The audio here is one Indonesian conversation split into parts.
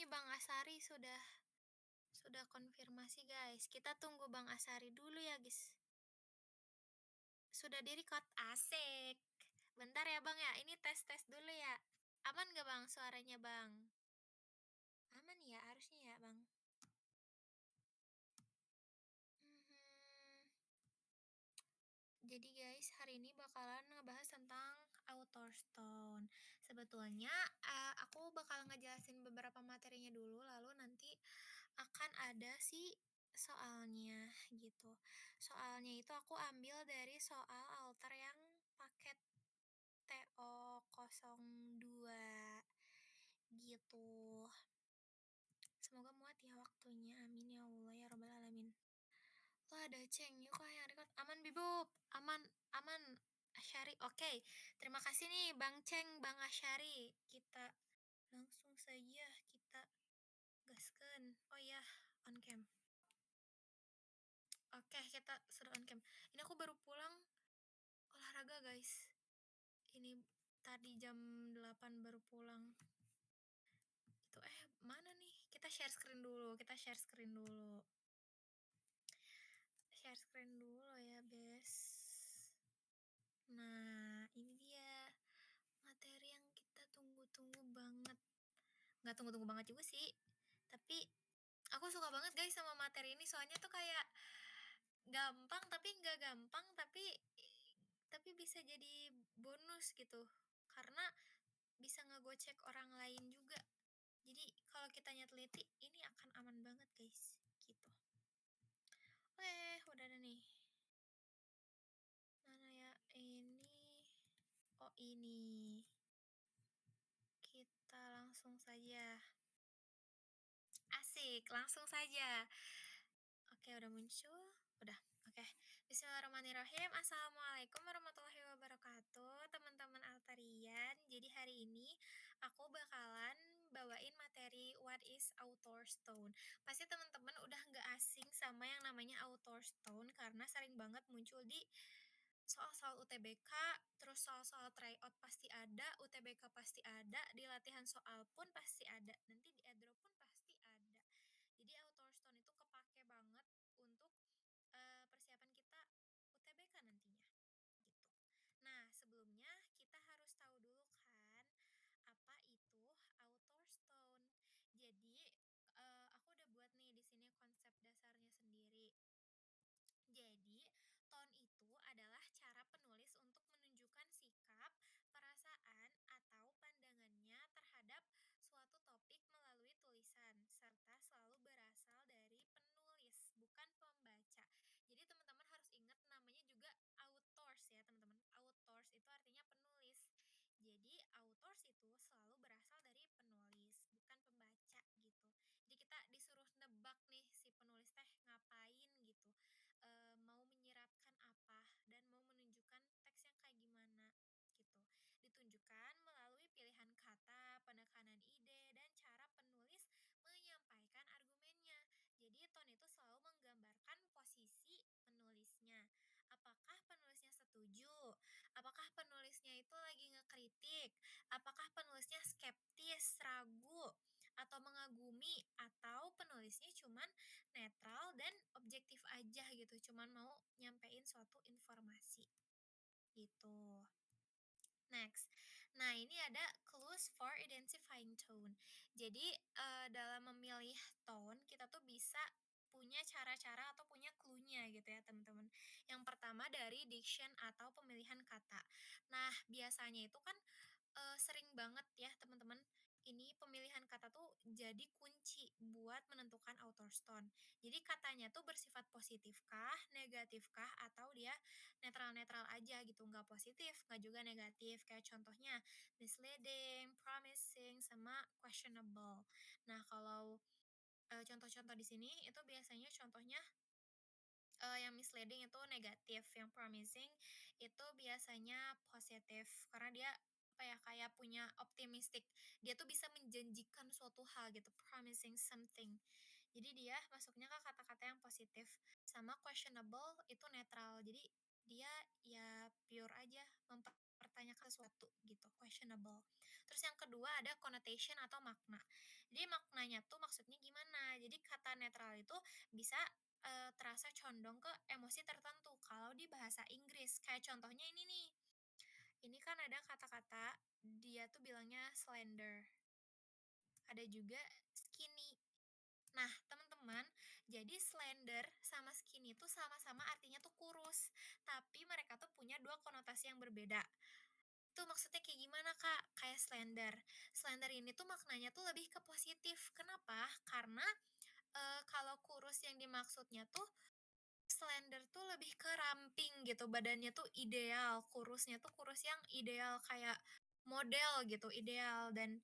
Bang Asari sudah konfirmasi, guys. Kita tunggu Bang Asari dulu ya, guys. Sudah di-record, asik. Bentar ya, Bang, ya, ini tes-tes dulu ya. Aman nggak, Bang, suaranya, Bang? Aman ya, harusnya ya, Bang? Mhm. Jadi guys, hari ini bakalan ngebahas tentang author stone. Sebetulnya, aku bakal ngejelasin beberapa materinya dulu, lalu nanti akan ada sih soalnya, gitu. Soalnya itu aku ambil dari soal alter yang paket TO02, gitu. Semoga muat ya waktunya, amin ya Allah ya rabbal alamin. Wah, ada Ceng yuk Kak yang record. Aman Bibub, aman aman. Asyari, oke. Terima kasih nih Bang Ceng, Bang Asyari. Kita langsung saja kita gaskan. Oh ya, on cam. Oke, kita sudah on cam. Ini aku baru pulang olahraga, guys. Ini tadi jam 8 baru pulang. Itu mana nih? Kita share screen dulu, kita share screen dulu. Share screen dulu ya, Bes. Nah, ini dia materi yang kita tunggu-tunggu banget. Nggak tunggu-tunggu banget juga sih, tapi aku suka banget guys sama materi ini soalnya tuh kayak gampang tapi nggak gampang tapi bisa jadi bonus gitu. Karena bisa ngegocek orang lain juga. Jadi kalau kitanya teliti ini akan aman banget guys, gitu. Oke, udah ada nih. Mana ya? Ini. Oh, ini. Kita langsung saja. Asik, langsung saja. Oke, udah muncul? Udah, oke. Bismillahirrahmanirrahim. Assalamualaikum warahmatullahi wabarakatuh, teman-teman Altarian. Jadi hari ini aku bakalan bawain materi What is Author Stone. Pasti teman-teman udah nggak asing sama yang namanya Author Stone karena sering banget muncul di soal-soal UTBK, terus soal-soal tryout pasti ada, UTBK pasti ada, di latihan soal pun pasti ada, nanti di airdrop pun pasti ada. Jadi author stone itu kepake banget untuk persiapan kita UTBK nantinya, gitu. Nah, sebelumnya kita harus tahu dulu kan apa itu author stone. Jadi aku udah buat nih di sini konsep dasarnya sendiri. Jadi, tone itu adalah cara penulis untuk menunjukkan sikap, perasaan, atau pandangannya terhadap suatu topik melalui tulisan, serta selalu berasal dari penulis, bukan pembaca. Jadi, teman-teman harus ingat namanya juga authors ya, teman-teman. Authors itu artinya penulis. Jadi, authors itu selalu berasal dari penulis, bukan pembaca gitu. Jadi, kita disuruh nebak nih si penulis teh ngapain gitu, mau menyiratkan apa dan mau menunjukkan teks yang kayak gimana gitu. Ditunjukkan melalui pilihan kata, penekanan ide, dan cara penulis menyampaikan argumennya. Jadi tone itu selalu menggambarkan posisi penulisnya. Apakah penulisnya setuju? Apakah penulisnya itu lagi ngekritik? Apakah penulisnya skeptis, ragu, atau mengagumi? Atau penulisnya cuman netral dan objektif aja gitu, cuman mau nyampein suatu informasi, gitu. Next. Nah, ini ada clues for identifying tone. Jadi, dalam memilih tone, kita tuh bisa punya cara-cara atau punya clue-nya gitu ya, teman-teman. Yang pertama dari diction atau pemilihan kata. Nah, biasanya itu kan sering banget ya teman-teman, ini pemilihan kata tuh jadi kunci buat menentukan author stone. Jadi katanya tuh bersifat positif kah, negatif kah, atau dia netral-netral aja gitu, nggak positif, nggak juga negatif. Kayak contohnya misleading, promising, sama questionable. Nah, kalau contoh-contoh di sini itu biasanya contohnya yang misleading itu negatif, yang promising itu biasanya positif karena dia apa ya, kayak punya optimistic. Dia tuh bisa menjanjikan suatu hal gitu, promising something. Jadi dia masuknya ke kata-kata yang positif. Sama questionable itu netral. Jadi dia ya pure aja, mempertanyakan mempertanyakan sesuatu gitu, questionable. Terus yang kedua ada connotation atau makna. Jadi maknanya tuh maksudnya gimana? Jadi kata netral itu bisa terasa condong ke emosi tertentu kalau di bahasa Inggris. Kayak contohnya ini nih. Ini kan ada kata-kata dia tuh bilangnya slender. Ada juga skinny. Nah, teman-teman, jadi slender sama skinny itu sama-sama artinya tuh kurus, tapi mereka tuh punya dua konotasi yang berbeda. Tuh maksudnya kayak gimana, Kak? Kayak slender. Slender ini tuh maknanya tuh lebih ke positif. Kenapa? Karena kalau kurus yang dimaksudnya tuh slender tuh lebih ke ramping gitu, badannya tuh ideal, kurusnya tuh kurus yang ideal kayak model gitu, ideal dan,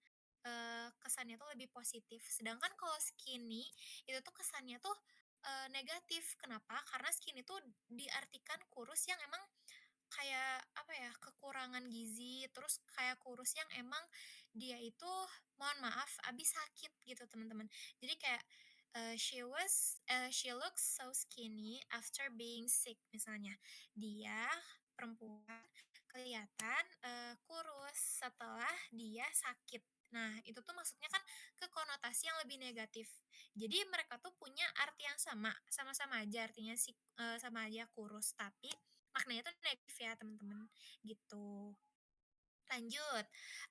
kesannya tuh lebih positif. Sedangkan kalau skinny, itu tuh kesannya tuh, negatif. Kenapa? Karena skinny tuh diartikan kurus yang emang kayak, apa ya, kekurangan gizi, terus kayak kurus yang emang dia itu, mohon maaf, abis sakit gitu, teman-teman. Jadi kayak, she looks so skinny after being sick, misalnya. Dia, perempuan, kelihatan, kurus setelah dia sakit. Nah, itu tuh maksudnya kan ke konotasi yang lebih negatif. Jadi mereka tuh punya arti yang sama, sama-sama aja artinya sama aja kurus, tapi maknanya tuh negatif ya teman-teman, gitu. Lanjut,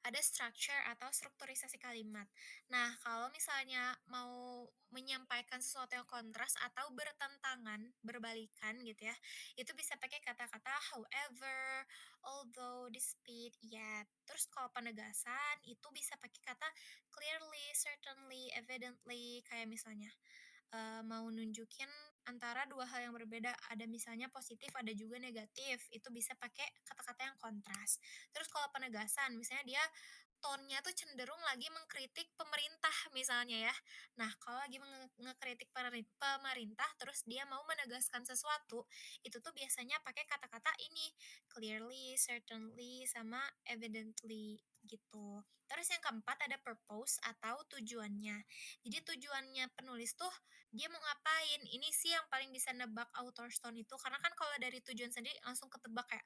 ada structure atau strukturisasi kalimat. Nah, kalau misalnya mau menyampaikan sesuatu yang kontras atau bertentangan, berbalikan gitu ya, itu bisa pakai kata-kata however, although, despite, yet. Terus kalau penegasan itu bisa pakai kata clearly, certainly, evidently, kayak misalnya mau nunjukin antara 2 hal yang berbeda, ada misalnya positif, ada juga negatif, itu bisa pakai kata-kata yang kontras. Terus kalau penegasan, misalnya dia tone-nya tuh cenderung lagi mengkritik pemerintah misalnya ya. Nah, kalau lagi ngekritik pemerintah, terus dia mau menegaskan sesuatu, itu tuh biasanya pakai kata-kata ini, clearly, certainly, sama evidently, gitu. Terus yang keempat ada purpose atau tujuannya. Jadi tujuannya penulis tuh dia mau ngapain? Ini sih yang paling bisa nebak author tone itu, karena kan kalau dari tujuan sendiri langsung ketebak kayak,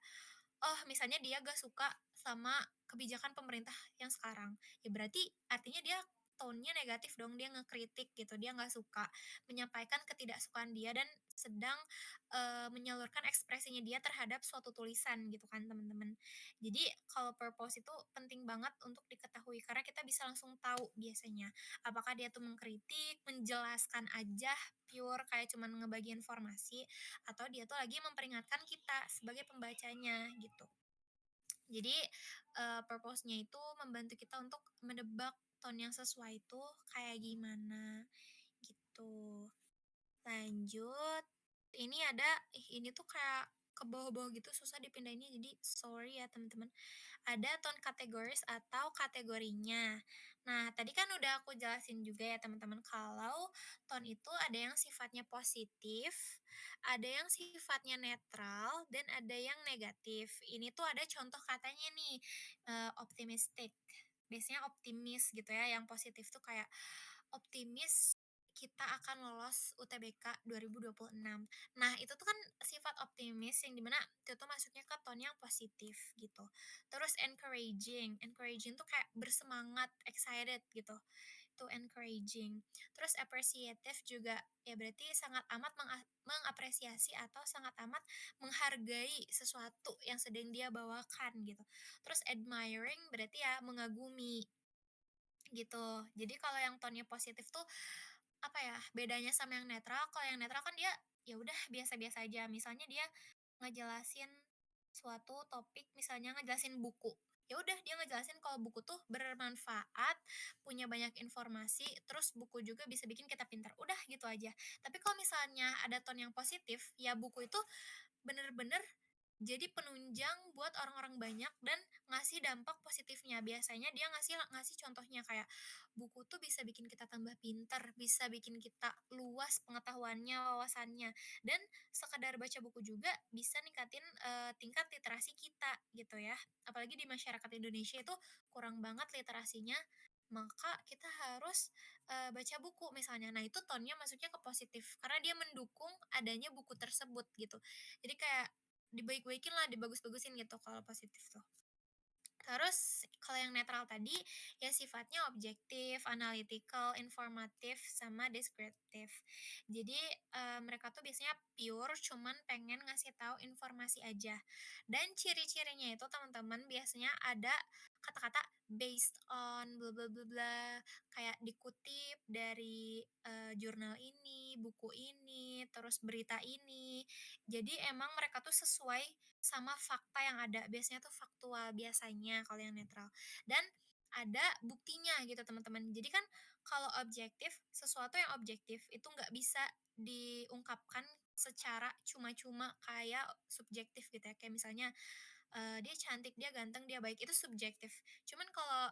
oh misalnya dia gak suka sama kebijakan pemerintah yang sekarang, ya berarti artinya dia tone-nya negatif dong, dia ngekritik gitu, dia nggak suka, menyampaikan ketidaksukaan dia dan sedang, menyalurkan ekspresinya dia terhadap suatu tulisan gitu kan teman-teman. Jadi kalau purpose itu penting banget untuk diketahui karena kita bisa langsung tahu biasanya, apakah dia tuh mengkritik, menjelaskan aja, pure kayak cuman ngebagi informasi, atau dia tuh lagi memperingatkan kita sebagai pembacanya gitu. Jadi, purpose-nya itu membantu kita untuk menebak tone yang sesuai itu kayak gimana, gitu. Lanjut, ini ada ini tuh kayak ke bawah-bawah gitu susah dipindahinnya jadi sorry ya teman-teman. Ada tone categories atau kategorinya. Nah, tadi kan udah aku jelasin juga ya teman-teman kalau tone itu ada yang sifatnya positif, ada yang sifatnya netral, dan ada yang negatif. Ini tuh ada contoh katanya nih, optimistic. Biasanya optimis gitu ya, yang positif tuh kayak optimis kita akan lolos UTBK 2026. Nah, itu tuh kan sifat optimis yang dimana itu tuh masuknya ke tone yang positif gitu. Terus encouraging, encouraging tuh kayak bersemangat, excited gitu, itu encouraging. Terus appreciative juga ya berarti sangat amat mengapresiasi atau sangat amat menghargai sesuatu yang sedang dia bawakan gitu. Terus admiring berarti ya mengagumi gitu. Jadi kalau yang tone-nya positif tuh apa ya, bedanya sama yang netral, kalau yang netral kan dia ya udah biasa-biasa aja. Misalnya dia ngejelasin suatu topik, misalnya ngejelasin buku. Ya udah dia ngejelasin kalau buku tuh bermanfaat, punya banyak informasi, terus buku juga bisa bikin kita pintar. Udah gitu aja. Tapi kalau misalnya ada tone yang positif, ya buku itu bener-bener jadi penunjang buat orang-orang banyak dan ngasih dampak positifnya. Biasanya dia ngasih ngasih contohnya kayak, buku tuh bisa bikin kita tambah pinter, bisa bikin kita luas pengetahuannya, wawasannya, dan sekedar baca buku juga bisa ningkatin, tingkat literasi kita gitu ya. Apalagi di masyarakat Indonesia itu kurang banget literasinya, maka kita harus, baca buku misalnya. Nah itu tone-nya masuknya ke positif, karena dia mendukung adanya buku tersebut gitu. Jadi kayak dibaik-baikin lah, dibagus-bagusin gitu kalau positif tuh. Terus kalau yang netral tadi, ya sifatnya objektif, analytical, informatif, sama deskriptif. Jadi, mereka tuh biasanya pure cuman pengen ngasih tahu informasi aja. Dan ciri-cirinya itu teman-teman biasanya ada kata-kata based on bla bla bla bla, kayak dikutip dari, jurnal ini, buku ini, terus berita ini. Jadi emang mereka tuh sesuai sama fakta yang ada, biasanya tuh faktual biasanya kalau yang netral. Dan ada buktinya gitu teman-teman. Jadi kan kalau objektif, sesuatu yang objektif itu nggak bisa diungkapkan secara cuma-cuma kayak subjektif gitu ya. Kayak misalnya dia cantik, dia ganteng, dia baik itu subjektif. Cuman kalau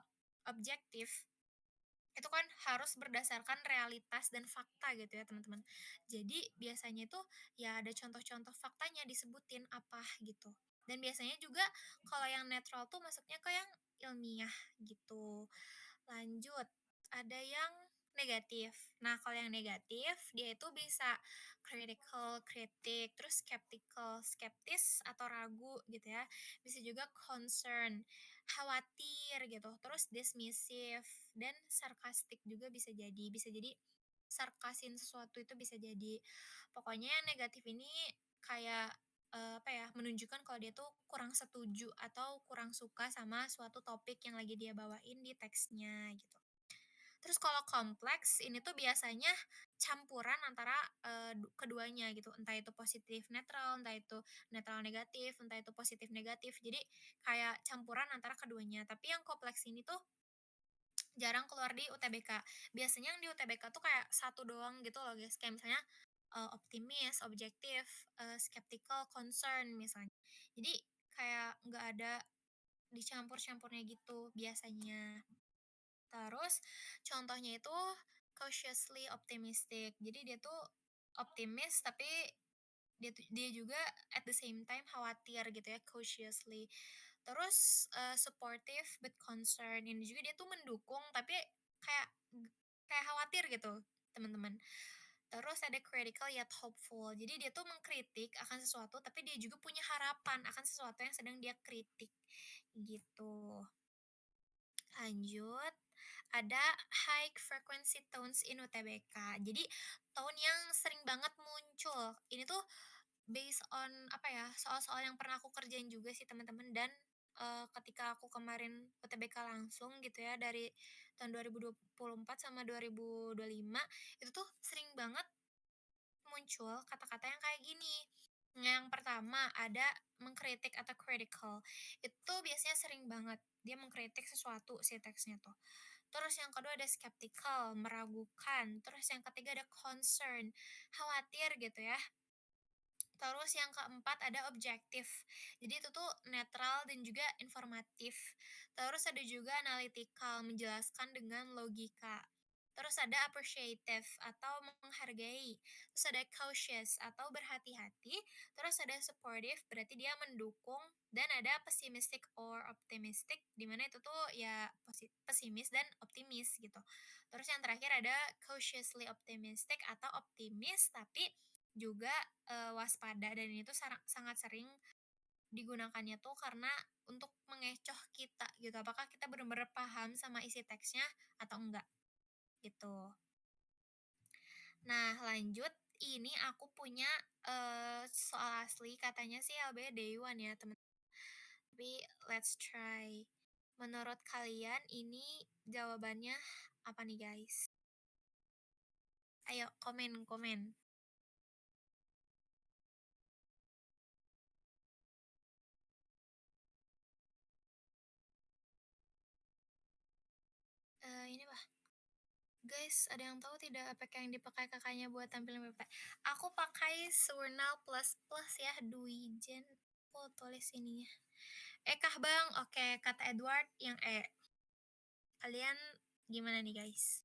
objektif itu kan harus berdasarkan realitas dan fakta gitu ya teman-teman. Jadi biasanya itu ya ada contoh-contoh faktanya disebutin apa gitu. Dan biasanya juga kalau yang netral tuh masuknya ke yang ilmiah gitu. Lanjut, ada yang negatif. Nah, kalau yang negatif, dia itu bisa critical, kritik, terus skeptical, skeptis atau ragu gitu ya. Bisa juga concern, khawatir gitu, terus dismissive dan sarkastik juga bisa jadi. Bisa jadi sarkasin sesuatu itu bisa jadi. Pokoknya yang negatif ini kayak apa ya, menunjukkan kalau dia tuh kurang setuju atau kurang suka sama suatu topik yang lagi dia bawain di teksnya gitu. Terus kalau kompleks ini tuh biasanya campuran antara, keduanya gitu, entah itu positif netral, entah itu netral negatif, entah itu positif negatif. Jadi kayak campuran antara keduanya. Tapi yang kompleks ini tuh jarang keluar di UTBK. Biasanya yang di UTBK tuh kayak satu doang gitu loh guys, kayak misalnya, optimis, objektif, skeptical, concern misalnya. Jadi kayak nggak ada dicampur-campurnya gitu biasanya. Terus contohnya itu cautiously optimistic. Jadi dia tuh optimis tapi dia juga at the same time khawatir gitu ya, cautiously. Terus, supportive but concerned. Ini juga dia tuh mendukung tapi kayak kayak khawatir gitu, teman-teman. Terus ada critical yet hopeful. Jadi dia tuh mengkritik akan sesuatu tapi dia juga punya harapan akan sesuatu yang sedang dia kritik, gitu. Lanjut, ada high frequency tones in UTBK. Jadi tone yang sering banget muncul. Ini tuh based on apa ya, soal-soal yang pernah aku kerjain juga sih teman-teman dan ketika aku kemarin UTBK langsung gitu ya dari tahun 2024 sama 2025 itu tuh sering banget muncul kata-kata yang kayak gini. Yang pertama ada mengkritik atau critical. Itu biasanya sering banget dia mengkritik sesuatu si teksnya tuh. Terus yang kedua ada skeptical, meragukan. Terus yang ketiga ada concern, khawatir gitu ya. Terus yang keempat ada objektif. Jadi itu tuh netral dan juga informatif. Terus ada juga analytical, menjelaskan dengan logika. Terus ada appreciative atau menghargai. Terus ada cautious atau berhati-hati. Terus ada supportive berarti dia mendukung dan ada pessimistic or optimistic di mana itu tuh ya pesimis dan optimis gitu. Terus yang terakhir ada cautiously optimistic atau optimis tapi juga, waspada dan itu sangat sering digunakannya tuh karena untuk mengecoh kita gitu, apakah kita benar-benar paham sama isi teksnya atau enggak, gitu. Nah lanjut, ini aku punya, soal asli katanya sih LB Day One ya temen, tapi let's try. Menurut kalian ini jawabannya apa nih guys? Ayo komen komen. Ini Guys, ada yang tahu tidak apakah yang dipakai Kakaknya buat tampil PPT? Aku pakai Surnal Plus Plus ya, Duijen. Aku tulis ininya. Kah Bang? Oke, kata Edward yang E. Kalian gimana nih guys?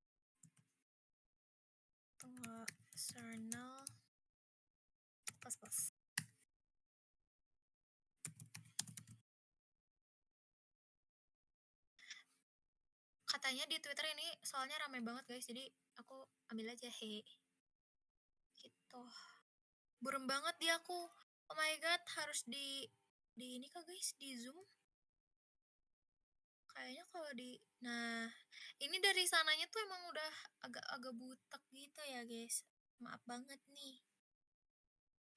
Tunggu, Surnal Plus Plus. Katanya di Twitter ini soalnya ramai banget guys, jadi aku ambil aja he. Gitu. Burem banget dia aku. Oh my god, harus di ini kah guys, di Zoom? kayaknya kalau di nah, ini dari sananya tuh emang udah agak-agak butek gitu ya, guys. Maaf banget nih.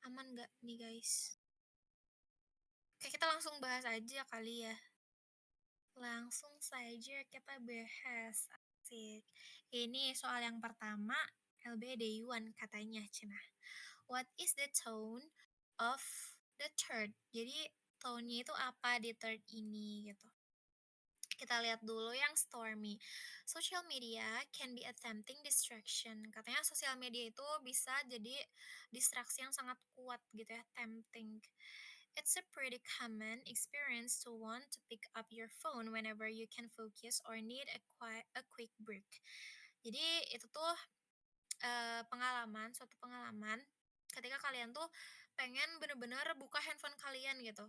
Aman nggak nih, guys? Oke, kita langsung bahas aja kali ya. Langsung saja kita bahas. Asik. Ini soal yang pertama, LBD1 katanya, cenah. What is the tone of the third? Jadi tone-nya itu apa di third ini gitu. Kita lihat dulu yang stormy. Social media can be a tempting distraction. Katanya sosial media itu bisa jadi distraksi yang sangat kuat gitu ya, tempting. It's a pretty common experience to want to pick up your phone whenever you can focus or need a quick break. Jadi itu tuh suatu pengalaman ketika kalian tuh pengen bener-bener buka handphone kalian gitu.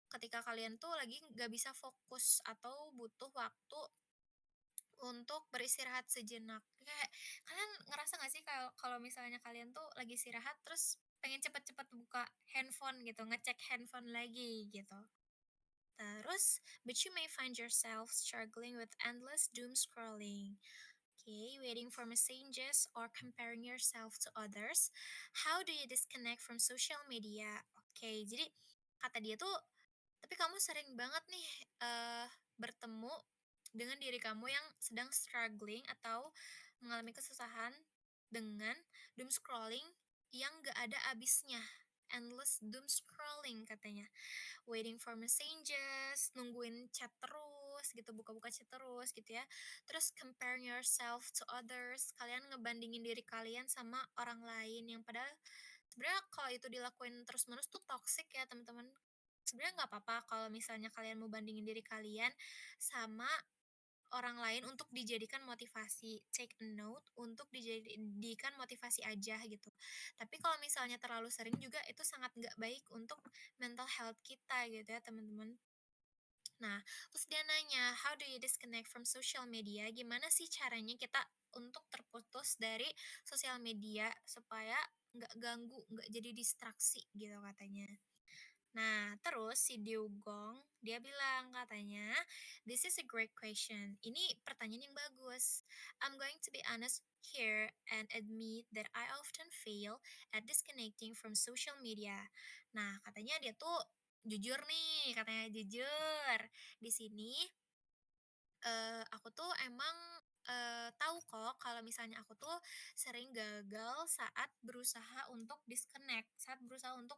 Ketika kalian tuh lagi nggak bisa fokus atau butuh waktu untuk beristirahat sejenak. Kayak kalian ngerasa nggak sih kalau kalau misalnya kalian tuh lagi istirahat terus pengen cepet-cepet buka handphone gitu, ngecek handphone lagi gitu. Terus, but you may find yourself struggling with endless doom scrolling. Okay, waiting for messages or comparing yourself to others. How do you disconnect from social media? Oke, jadi kata dia tuh, tapi kamu sering banget nih bertemu dengan diri kamu yang sedang struggling atau mengalami kesusahan dengan doom scrolling yang gak ada habisnya. Endless doom scrolling katanya. Waiting for messages, nungguin chat terus gitu, buka-buka chat terus gitu ya. Terus comparing yourself to others, kalian ngebandingin diri kalian sama orang lain yang padahal sebenarnya kalau itu dilakuin terus-menerus tuh toxic ya teman-teman. Sebenarnya nggak apa-apa kalau misalnya kalian mau bandingin diri kalian sama orang lain untuk dijadikan motivasi, take a note untuk dijadikan motivasi aja gitu. Tapi kalau misalnya terlalu sering juga itu sangat nggak baik untuk mental health kita gitu ya teman-teman. Nah, terus dia nanya, how do you disconnect from social media? Gimana sih caranya kita untuk terputus dari sosial media supaya nggak ganggu, nggak jadi distraksi gitu katanya. Nah, terus si Dugong, dia bilang katanya, this is a great question. Ini pertanyaan yang bagus. I'm going to be honest here and admit that I often fail at disconnecting from social media. Nah, katanya dia tuh jujur nih, katanya jujur. Di sini aku tuh emang, tahu kok kalau misalnya aku tuh sering gagal saat berusaha untuk disconnect, saat berusaha untuk,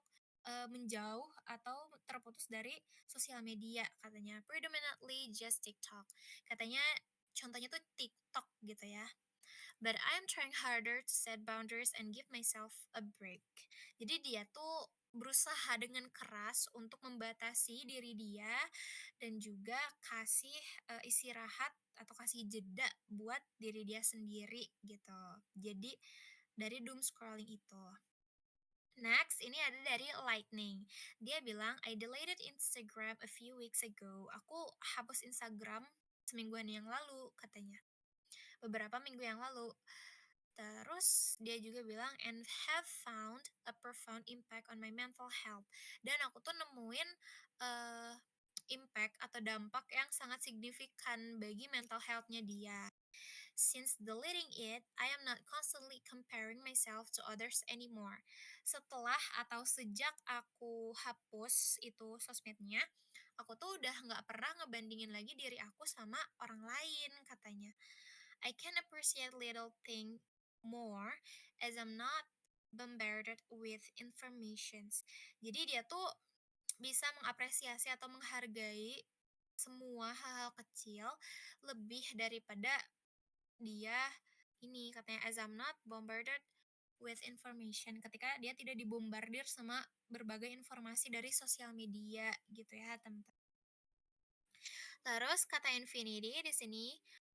menjauh atau terputus dari sosial media katanya, predominantly just TikTok. Katanya contohnya tuh TikTok gitu ya. But I'm trying harder to set boundaries and give myself a break. Jadi dia tuh berusaha dengan keras untuk membatasi diri dia dan juga kasih istirahat atau kasih jeda buat diri dia sendiri gitu. Jadi dari doom scrolling itu. Next, ini ada dari Lightning. Dia bilang, I deleted Instagram a few weeks ago. Aku hapus Instagram semingguan yang lalu, katanya. Beberapa minggu yang lalu. Terus dia juga bilang and have found a profound impact on my mental health. Dan aku tuh nemuin eh impact atau dampak yang sangat signifikan bagi mental health-nya dia. Since deleting it, I am not constantly comparing myself to others anymore. Setelah atau sejak aku hapus itu sosmednya, aku tuh udah nggak pernah ngebandingin lagi diri aku sama orang lain katanya. I can appreciate little thing more as I'm not bombarded with informations. Jadi dia tuh bisa mengapresiasi atau menghargai semua hal-hal kecil lebih daripada dia ini katanya as I'm not bombarded with information ketika dia tidak dibombardir sama berbagai informasi dari sosial media gitu ya teman-teman. Terus kata Infinity di sini,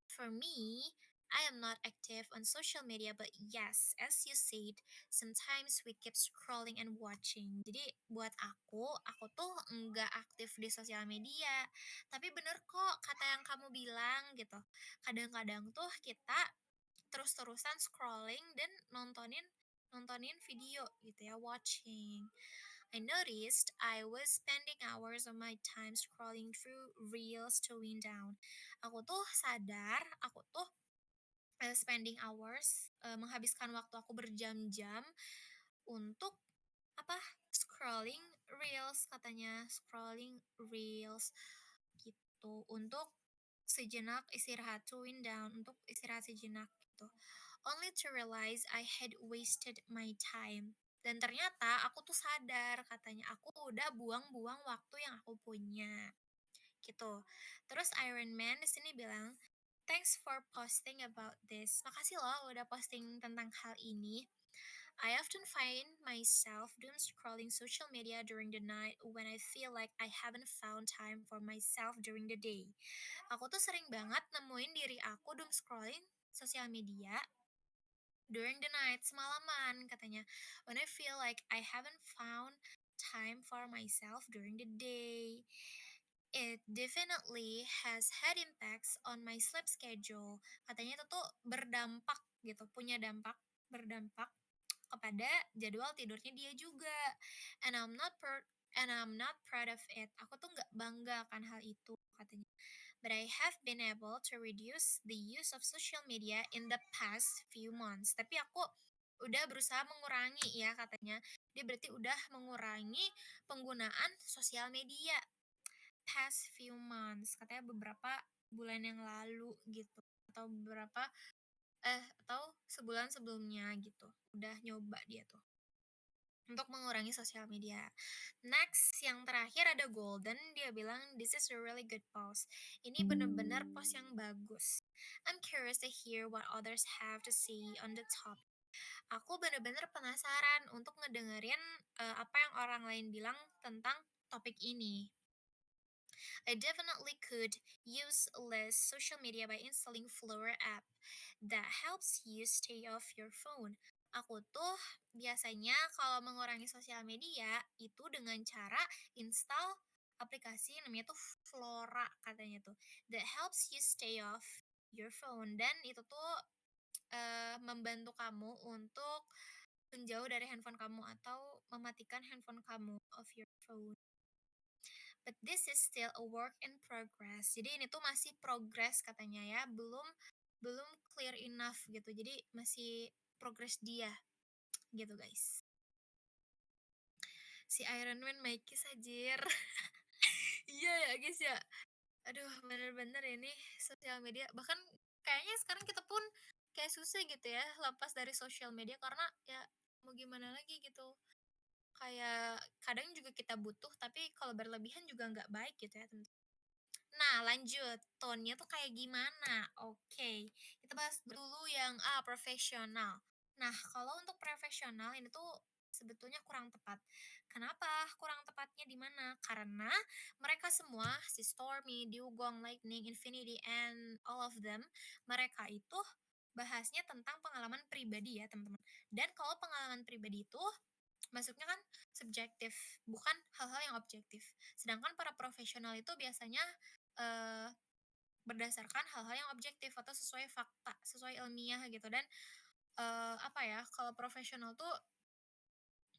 for me, I am not active on social media, but yes, as you said, sometimes we keep scrolling and watching. Jadi buat aku tuh nggak aktif di sosial media. Tapi bener kok kata yang kamu bilang gitu. Kadang-kadang tuh kita terus-terusan scrolling dan nontonin nontonin video gitu ya, watching. I noticed I was spending hours of my time scrolling through reels to wind down. Aku tuh sadar, aku tuh spending hours, menghabiskan waktu aku berjam-jam untuk apa, scrolling reels katanya, scrolling reels gitu, untuk sejenak istirahat, to wind down, untuk istirahat sejenak gitu. Only to realize I had wasted my time. Dan ternyata aku tuh sadar katanya aku udah buang-buang waktu yang aku punya gitu. Terus Iron Man di sini bilang, "Thanks for posting about this." Makasih loh udah posting tentang hal ini. I often find myself doom scrolling social media during the night when I feel like I haven't found time for myself during the day. Aku tuh sering banget nemuin diri aku doom scrolling sosial media during the night, semalaman katanya. When I feel like I haven't found time for myself during the day. It definitely has had impacts on my sleep schedule. Katanya itu tuh berdampak gitu, punya berdampak kepada jadwal tidurnya dia juga. And I'm not proud of it. Aku tuh nggak bangga akan hal itu katanya. But I have been able to reduce the use of social media in the past few months. Tapi aku udah berusaha mengurangi ya katanya. Dia berarti udah mengurangi penggunaan sosial media past few months. Katanya beberapa bulan yang lalu gitu atau atau sebulan sebelumnya gitu. Udah nyoba dia tuh untuk mengurangi sosial media. Next, yang terakhir ada Golden, dia bilang, "This is a really good post." Ini bener-bener post yang bagus. I'm curious to hear what others have to say on the topic. Aku bener-bener penasaran untuk ngedengerin apa yang orang lain bilang tentang topik ini. I definitely could use less social media by installing Flower app that helps you stay off your phone. Aku tuh biasanya kalau mengurangi sosial media itu dengan cara install aplikasi namanya tuh Flora katanya tuh that helps you stay off your phone, dan itu tuh membantu kamu untuk menjauh dari handphone kamu atau mematikan handphone kamu of your phone. But this is still a work in progress. Jadi ini tuh masih progress katanya ya, belum belum clear enough gitu. Jadi masih progress dia gitu guys. Si Iron Man Maikis anjir. Iya ya guys ya. Aduh bener-bener ini sosial media. Bahkan kayaknya sekarang kita pun kayak susah gitu ya lepas dari sosial media karena ya mau gimana lagi gitu. Kayak kadang juga kita butuh tapi kalau berlebihan juga nggak baik gitu ya teman. Nah, lanjut. Tone-nya tuh kayak gimana? Oke, kita bahas dulu yang profesional. Nah, kalau untuk profesional ini tuh sebetulnya kurang tepat. Kenapa kurang tepatnya di mana? Karena mereka semua, si Stormy, Dugong, Lightning, Infinity, and all of them, mereka itu bahasnya tentang pengalaman pribadi ya, teman-teman. Dan kalau pengalaman pribadi itu masuknya kan subjektif, bukan hal-hal yang objektif. Sedangkan para profesional itu biasanya eee, berdasarkan hal-hal yang objektif atau sesuai fakta, sesuai ilmiah gitu, dan apa ya, kalau profesional tuh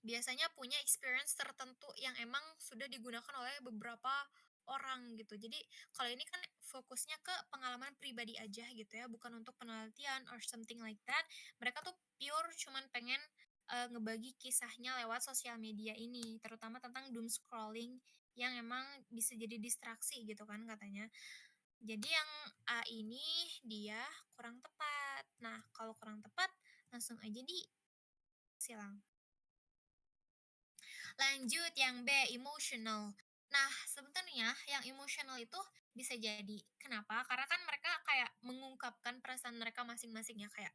biasanya punya experience tertentu yang emang sudah digunakan oleh beberapa orang gitu. Jadi kalau ini kan fokusnya ke pengalaman pribadi aja gitu ya, bukan untuk penelitian or something like that. Mereka tuh pure cuman pengen ngebagi kisahnya lewat sosial media ini, terutama tentang doom scrolling yang emang bisa jadi distraksi gitu kan katanya. Jadi yang A ini dia kurang tepat. Nah, kalau kurang tepat langsung aja disilang. Lanjut yang B, emotional. Nah, sebenarnya yang emotional itu bisa jadi. Kenapa? Karena kan mereka kayak mengungkapkan perasaan mereka masing-masing ya, kayak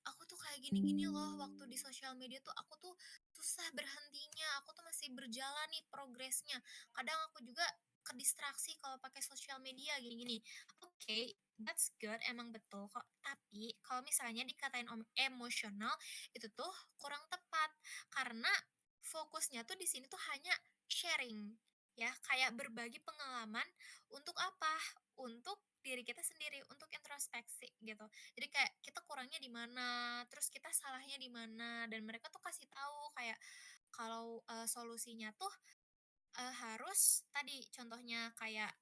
aku tuh kayak gini-gini loh waktu di sosial media tuh aku tuh susah berhentinya, aku tuh masih berjalan nih progresnya. Kadang aku juga kedistraksi kalau pakai sosial media gini-gini. Oke, that's good, emang betul kok. Tapi kalau misalnya dikatain emosional itu tuh kurang tepat karena fokusnya tuh di sini tuh hanya sharing ya, kayak berbagi pengalaman untuk apa? Untuk diri kita sendiri, untuk introspeksi gitu. Jadi kayak kita kurangnya di mana, terus kita salahnya di mana, dan mereka tuh kasih tahu kayak Kalau, solusinya tuh, harus tadi contohnya kayak,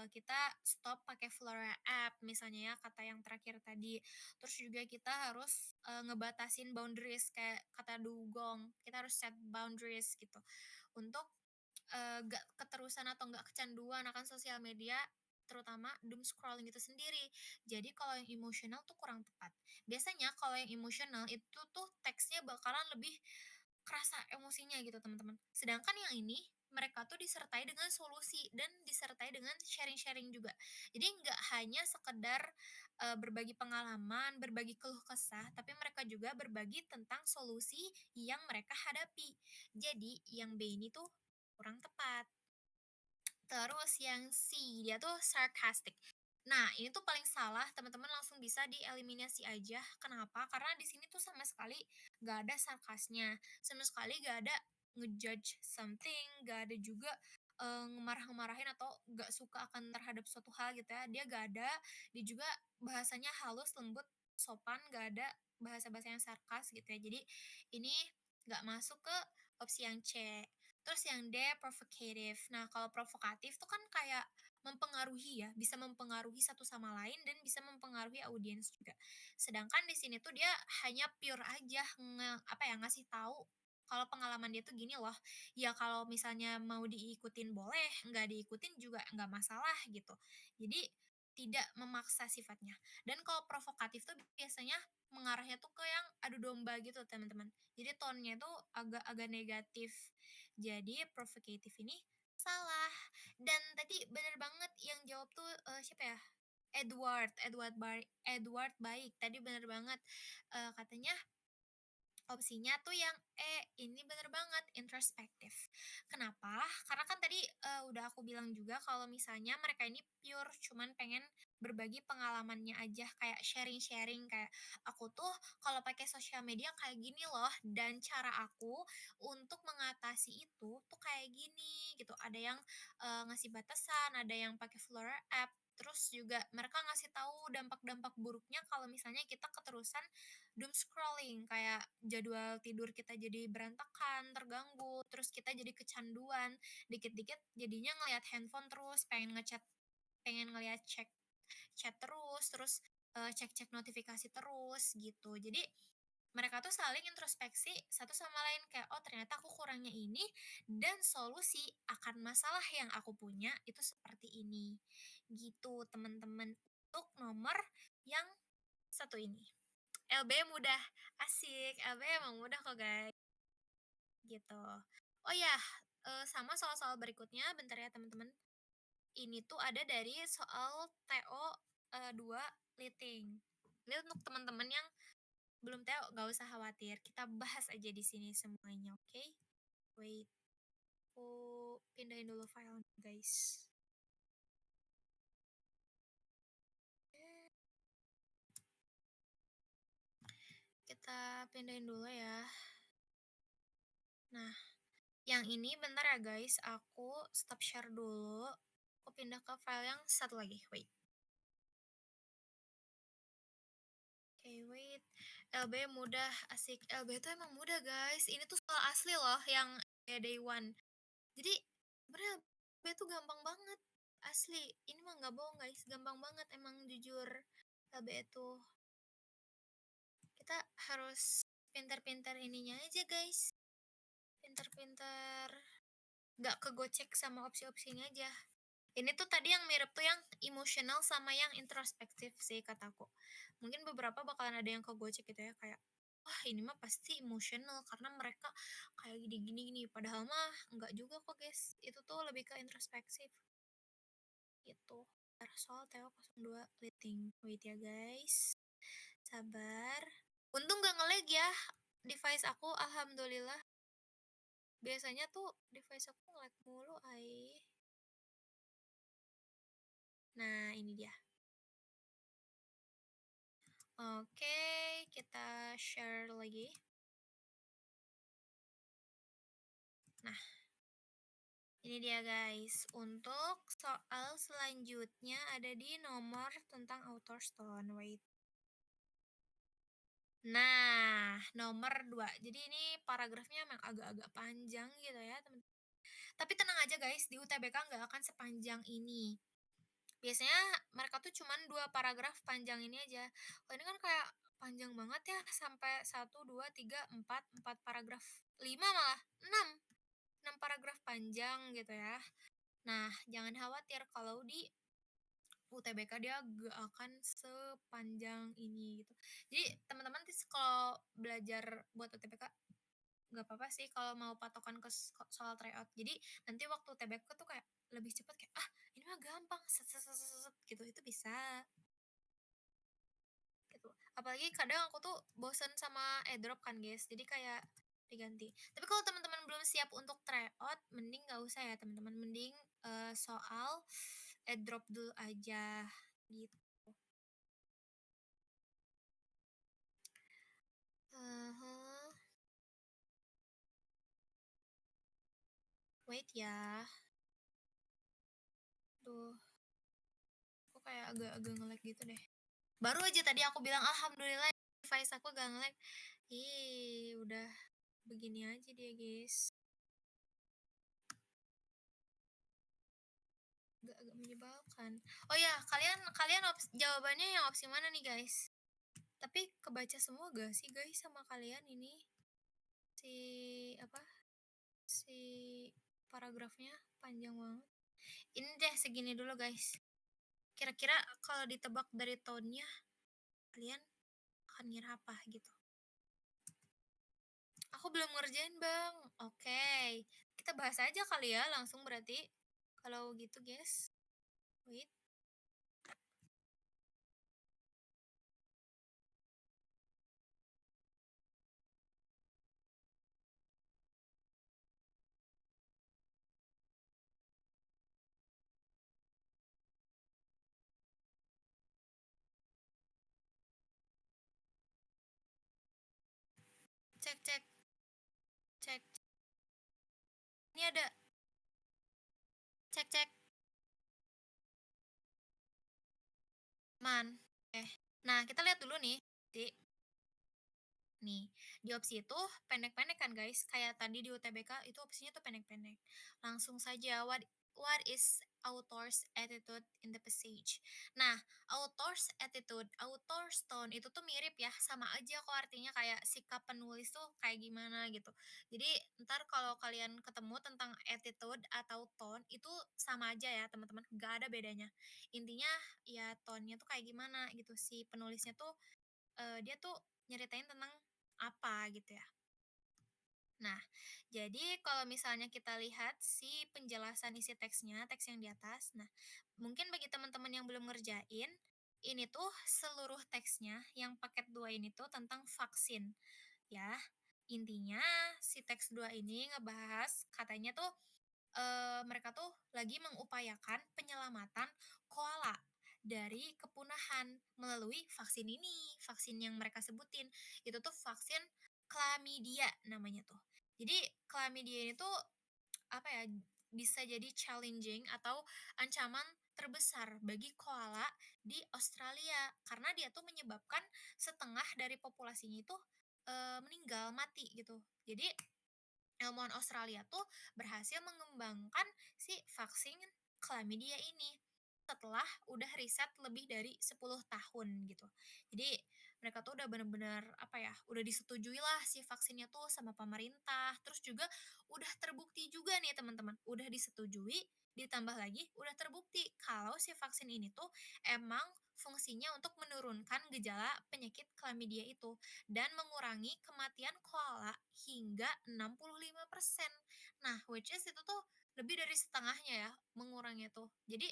kita stop pakai Flora app misalnya ya, kata yang terakhir tadi. Terus juga kita harus, ngebatasin boundaries kayak kata dugong, kita harus set boundaries gitu untuk nggak keterusan atau nggak kecanduan akan sosial media, terutama doom scrolling itu sendiri. Jadi kalau yang emosional tuh kurang tepat. Biasanya kalau yang emosional itu tuh teksnya bakalan lebih kerasa emosinya gitu teman-teman. Sedangkan yang ini mereka tuh disertai dengan solusi dan disertai dengan sharing-sharing juga. Jadi nggak hanya sekedar berbagi pengalaman, berbagi keluh kesah, tapi mereka juga berbagi tentang solusi yang mereka hadapi. Jadi yang B ini tuh kurang tepat. Terus yang C, dia tuh sarcastic. Nah, ini tuh paling salah, teman-teman langsung bisa dieliminasi aja. Kenapa? Karena di sini tuh sama sekali gak ada sarkasnya. Sama sekali gak ada ngejudge something, gak ada juga ngemarah-marahin atau gak suka akan terhadap suatu hal gitu ya. Dia gak ada, dia juga bahasanya halus, lembut, sopan, gak ada bahasa-bahasa yang sarkas gitu ya. Jadi ini gak masuk ke opsi yang C. Terus yang D, provocative. Nah, kalau provokatif tuh kan kayak mempengaruhi ya, bisa mempengaruhi satu sama lain dan bisa mempengaruhi audiens juga. Sedangkan di sini tuh dia hanya pure aja apa ya, ngasih tahu kalau pengalaman dia tuh gini loh. Ya kalau misalnya mau diikutin boleh, nggak diikutin juga nggak masalah gitu. Jadi tidak memaksa sifatnya. Dan kalau provokatif tuh biasanya mengarahnya tuh ke yang adu domba gitu teman-teman. Jadi tone-nya tuh agak-agak negatif. Jadi provocative ini salah. Dan tadi bener banget yang jawab tuh, siapa ya, Edward Baik, tadi bener banget, katanya opsinya tuh yang ini bener banget, introspektif. Kenapa? Karena kan tadi, udah aku bilang juga kalau misalnya mereka ini pure cuman pengen berbagi pengalamannya aja, kayak sharing-sharing, kayak, "Aku tuh kalau pakai sosial media kayak gini loh, dan cara aku untuk mengatasi itu tuh kayak gini," gitu. Ada yang, ngasih batasan, ada yang pakai Flora App, terus juga mereka ngasih tahu dampak-dampak buruknya kalau misalnya kita keterusan doom scrolling, kayak jadwal tidur kita jadi berantakan, terganggu, terus kita jadi kecanduan, dikit-dikit jadinya ngelihat handphone terus, pengen ngelihat chat terus, terus cek-cek notifikasi terus gitu. Jadi mereka tuh saling introspeksi satu sama lain kayak, oh ternyata aku kurangnya ini dan solusi akan masalah yang aku punya itu seperti ini. Gitu teman-teman untuk nomor yang satu ini. LB mudah, asik, LB emang mudah kok guys, gitu. Oh ya, sama soal-soal berikutnya, bentar ya teman-teman. Ini tuh ada dari soal TO 2 Liting. Ini untuk teman-teman yang belum TO, gak usah khawatir, kita bahas aja di sini semuanya, oke? Wait, aku pindahin dulu file guys. Kita pindahin dulu ya. Nah, yang ini bentar ya guys, aku stop share dulu. Aku pindah ke file yang satu lagi. Wait. Oke, wait. LB mudah, asik. LB itu emang mudah guys. Ini tuh soal asli loh yang day one. Jadi sebenarnya LB itu gampang banget. Asli. Ini mah nggak bohong guys. Gampang banget emang jujur. LB itu. Kita harus pintar-pintar ininya aja guys. Pintar-pintar. Nggak kegocek sama opsi-opsinya aja. Ini tuh tadi yang mirip tuh yang emosional sama yang introspektif sih kataku. Mungkin beberapa bakalan ada yang kegocek gitu ya kayak wah ini mah pasti emosional karena mereka kayak gini-gini padahal mah enggak juga kok guys. Itu tuh lebih ke introspektif gitu. Soal Teo 02 Liting. Wait ya guys. Sabar. Untung gak nge-lag ya. Device aku alhamdulillah. Biasanya tuh device aku nge-lag mulu ay. Nah, ini dia. Oke, kita share lagi. Nah, ini dia guys. Untuk soal selanjutnya ada di nomor tentang author stone. Wait. Nah, nomor 2. Jadi ini paragrafnya emang agak-agak panjang gitu ya, teman. Tapi tenang aja guys, di UTBK nggak akan sepanjang ini. Biasanya mereka tuh cuman 2 paragraf panjang ini aja. Kalau ini kan kayak panjang banget ya, sampai 1, 2, 3, 4 paragraf, 5 malah, 6 paragraf panjang gitu ya. Nah, jangan khawatir kalau di UTBK dia gak akan sepanjang ini gitu. Jadi teman-teman kalau belajar buat UTBK nggak apa-apa sih kalau mau patokan ke soal tryout. Jadi nanti waktu UTBK tuh kayak lebih cepat kayak, "Ah, ini mah gampang, set set set set set," gitu, itu bisa, gitu. Apalagi kadang aku tuh bosen sama airdrop kan, guys, jadi kayak diganti. Tapi kalau teman-teman belum siap untuk tryout, mending nggak usah ya teman-teman, mending, soal airdrop dulu aja, gitu. Mhm, wait ya, duh, aku kayak agak-agak nge-lag gitu deh. Baru aja tadi aku bilang, "Alhamdulillah device aku gak nge-lag." Udah begini aja dia, guys. Agak-agak menyebalkan. Oh ya, kalian kalian jawabannya yang opsi mana nih, guys? Tapi kebaca semua gak sih, guys, sama kalian ini? Si apa? Si paragrafnya panjang banget. Ini deh segini dulu, guys. Kira-kira kalau ditebak dari tone-nya, kalian akan ngira apa gitu? Aku belum ngerjain, Bang. Oke, kita bahas aja kali ya langsung berarti. Kalau gitu, guys. Wait, cek cek cek. Ini ada, cek cek, man. Nah, kita lihat dulu nih. Nih, di opsi itu pendek-pendek kan guys, kayak tadi di UTBK itu opsinya tuh pendek-pendek. Langsung saja, what is author's attitude in the passage? Nah, author's attitude, author's tone itu tuh mirip ya, sama aja kok artinya kayak sikap penulis tuh kayak gimana gitu. Jadi ntar kalau kalian ketemu tentang attitude atau tone itu sama aja ya teman-teman, gak ada bedanya. Intinya ya tone-nya tuh kayak gimana gitu, si penulisnya tuh dia tuh nyeritain tentang apa gitu ya. Nah, jadi kalau misalnya kita lihat si penjelasan isi teksnya, teks yang di atas. Nah, mungkin bagi teman-teman yang belum ngerjain, ini tuh seluruh teksnya yang paket 2 ini tuh tentang vaksin ya. Intinya si teks 2 ini ngebahas katanya tuh mereka tuh lagi mengupayakan penyelamatan koala dari kepunahan melalui vaksin ini, vaksin yang mereka sebutin. Itu tuh vaksin Chlamydia namanya tuh. Jadi Chlamydia ini tuh apa ya, bisa jadi challenging atau ancaman terbesar bagi koala di Australia karena dia tuh menyebabkan setengah dari populasinya itu meninggal mati gitu. Jadi ilmuwan Australia tuh berhasil mengembangkan si vaksin chlamydia ini setelah udah riset lebih dari 10 tahun gitu. Jadi mereka tuh udah bener-bener apa ya, udah disetujui lah si vaksinnya tuh sama pemerintah. Terus juga udah terbukti juga nih teman-teman, udah disetujui, ditambah lagi udah terbukti kalau si vaksin ini tuh emang fungsinya untuk menurunkan gejala penyakit chlamydia itu dan mengurangi kematian koala hingga 65%. Nah, which is itu tuh lebih dari setengahnya ya mengurangnya tuh. Jadi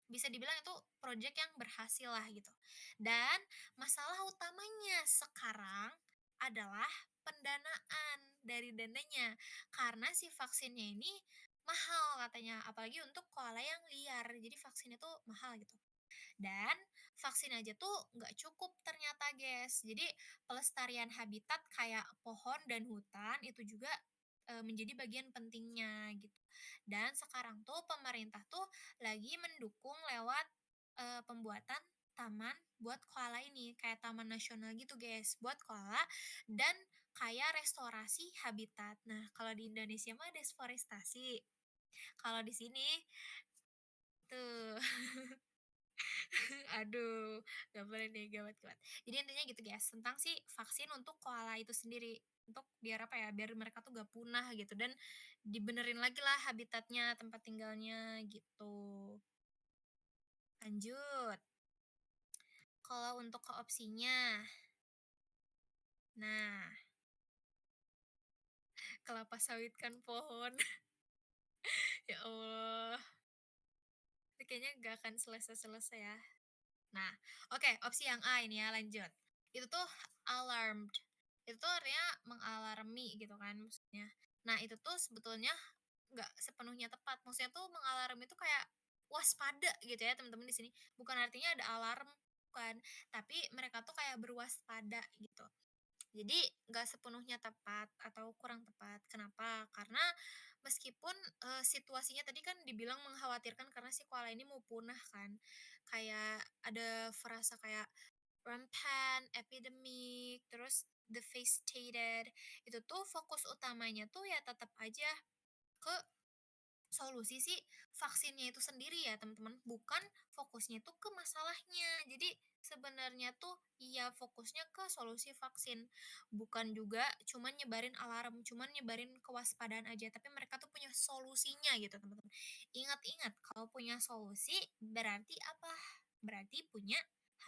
bisa dibilang itu project yang berhasil lah gitu. Dan masalah utamanya sekarang adalah pendanaan dari dananya. Karena si vaksinnya ini mahal katanya, apalagi untuk koala yang liar. Jadi vaksin itu mahal gitu. Dan vaksin aja tuh nggak cukup ternyata, guys. Jadi pelestarian habitat kayak pohon dan hutan itu juga menjadi bagian pentingnya gitu. Dan sekarang tuh pemerintah tuh lagi mendukung lewat pembuatan taman buat koala ini, kayak taman nasional gitu, guys, buat koala dan kayak restorasi habitat. Nah, kalau di Indonesia mah deforestasi. Kalau di sini tuh, aduh, nggak boleh nih, gawat-gawat. Jadi intinya gitu, guys, tentang si vaksin untuk koala itu sendiri. Untuk biar apa ya, biar mereka tuh gak punah gitu dan dibenerin lagi lah habitatnya, tempat tinggalnya gitu. Lanjut, kalau untuk ke opsinya, nah, kelapa sawit kan pohon. Ya Allah, ini kayaknya gak akan selesai-selesai ya. Nah, oke, opsi yang A ini ya, lanjut. Itu tuh alarmed. Itu tuh artinya mengalarmi gitu kan maksudnya. Nah, itu tuh sebetulnya nggak sepenuhnya tepat. Maksudnya tuh mengalarmi itu kayak waspada gitu ya teman-teman di sini. Bukan artinya ada alarm, bukan. Tapi mereka tuh kayak berwaspada gitu. Jadi nggak sepenuhnya tepat atau kurang tepat. Kenapa? Karena meskipun situasinya tadi kan dibilang mengkhawatirkan karena si koala ini mau punah kan. Kayak ada frasa kayak rampant, epidemic, terus devastated. Itu tuh fokus utamanya tuh ya tetap aja ke solusi si vaksinnya itu sendiri ya teman-teman, bukan fokusnya tuh ke masalahnya. Jadi sebenarnya tuh iya fokusnya ke solusi vaksin, bukan juga cuman nyebarin alarm, cuman nyebarin kewaspadaan aja, tapi mereka tuh punya solusinya gitu teman-teman. Ingat-ingat kalau punya solusi berarti apa? Berarti punya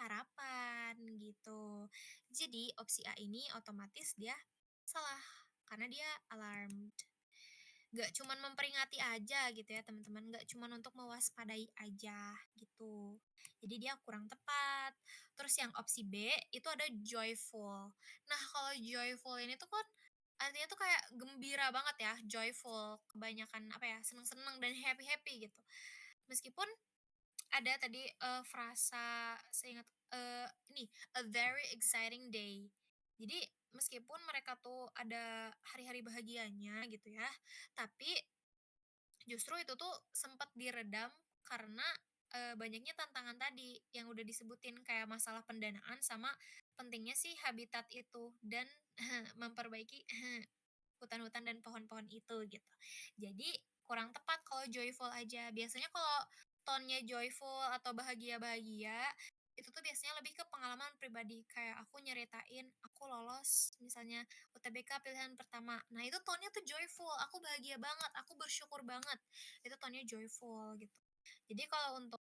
harapan gitu. Jadi opsi A ini otomatis dia salah karena dia alarm. Nggak cuman memperingati aja gitu ya teman-teman, nggak cuman untuk mewaspadai aja gitu. Jadi dia kurang tepat. Terus yang opsi B itu ada joyful. Nah kalau joyful ini tuh kan artinya tuh kayak gembira banget ya, joyful. Kebanyakan apa ya, seneng-seneng dan happy-happy gitu. Meskipun ada tadi frasa seingat ini, a very exciting day. Jadi meskipun mereka tuh ada hari-hari bahagianya gitu ya, tapi justru itu tuh sempat diredam karena, banyaknya tantangan tadi yang udah disebutin kayak masalah pendanaan sama pentingnya sih habitat itu dan memperbaiki hutan-hutan dan pohon-pohon itu gitu. Jadi kurang tepat kalau joyful aja. Biasanya kalau tone-nya joyful atau bahagia-bahagia, itu tuh biasanya lebih ke pengalaman pribadi. Kayak aku nyeritain aku lolos misalnya UTBK pilihan pertama. Nah, itu tone-nya tuh joyful. Aku bahagia banget, aku bersyukur banget. Itu tone-nya joyful gitu. Jadi kalau untuk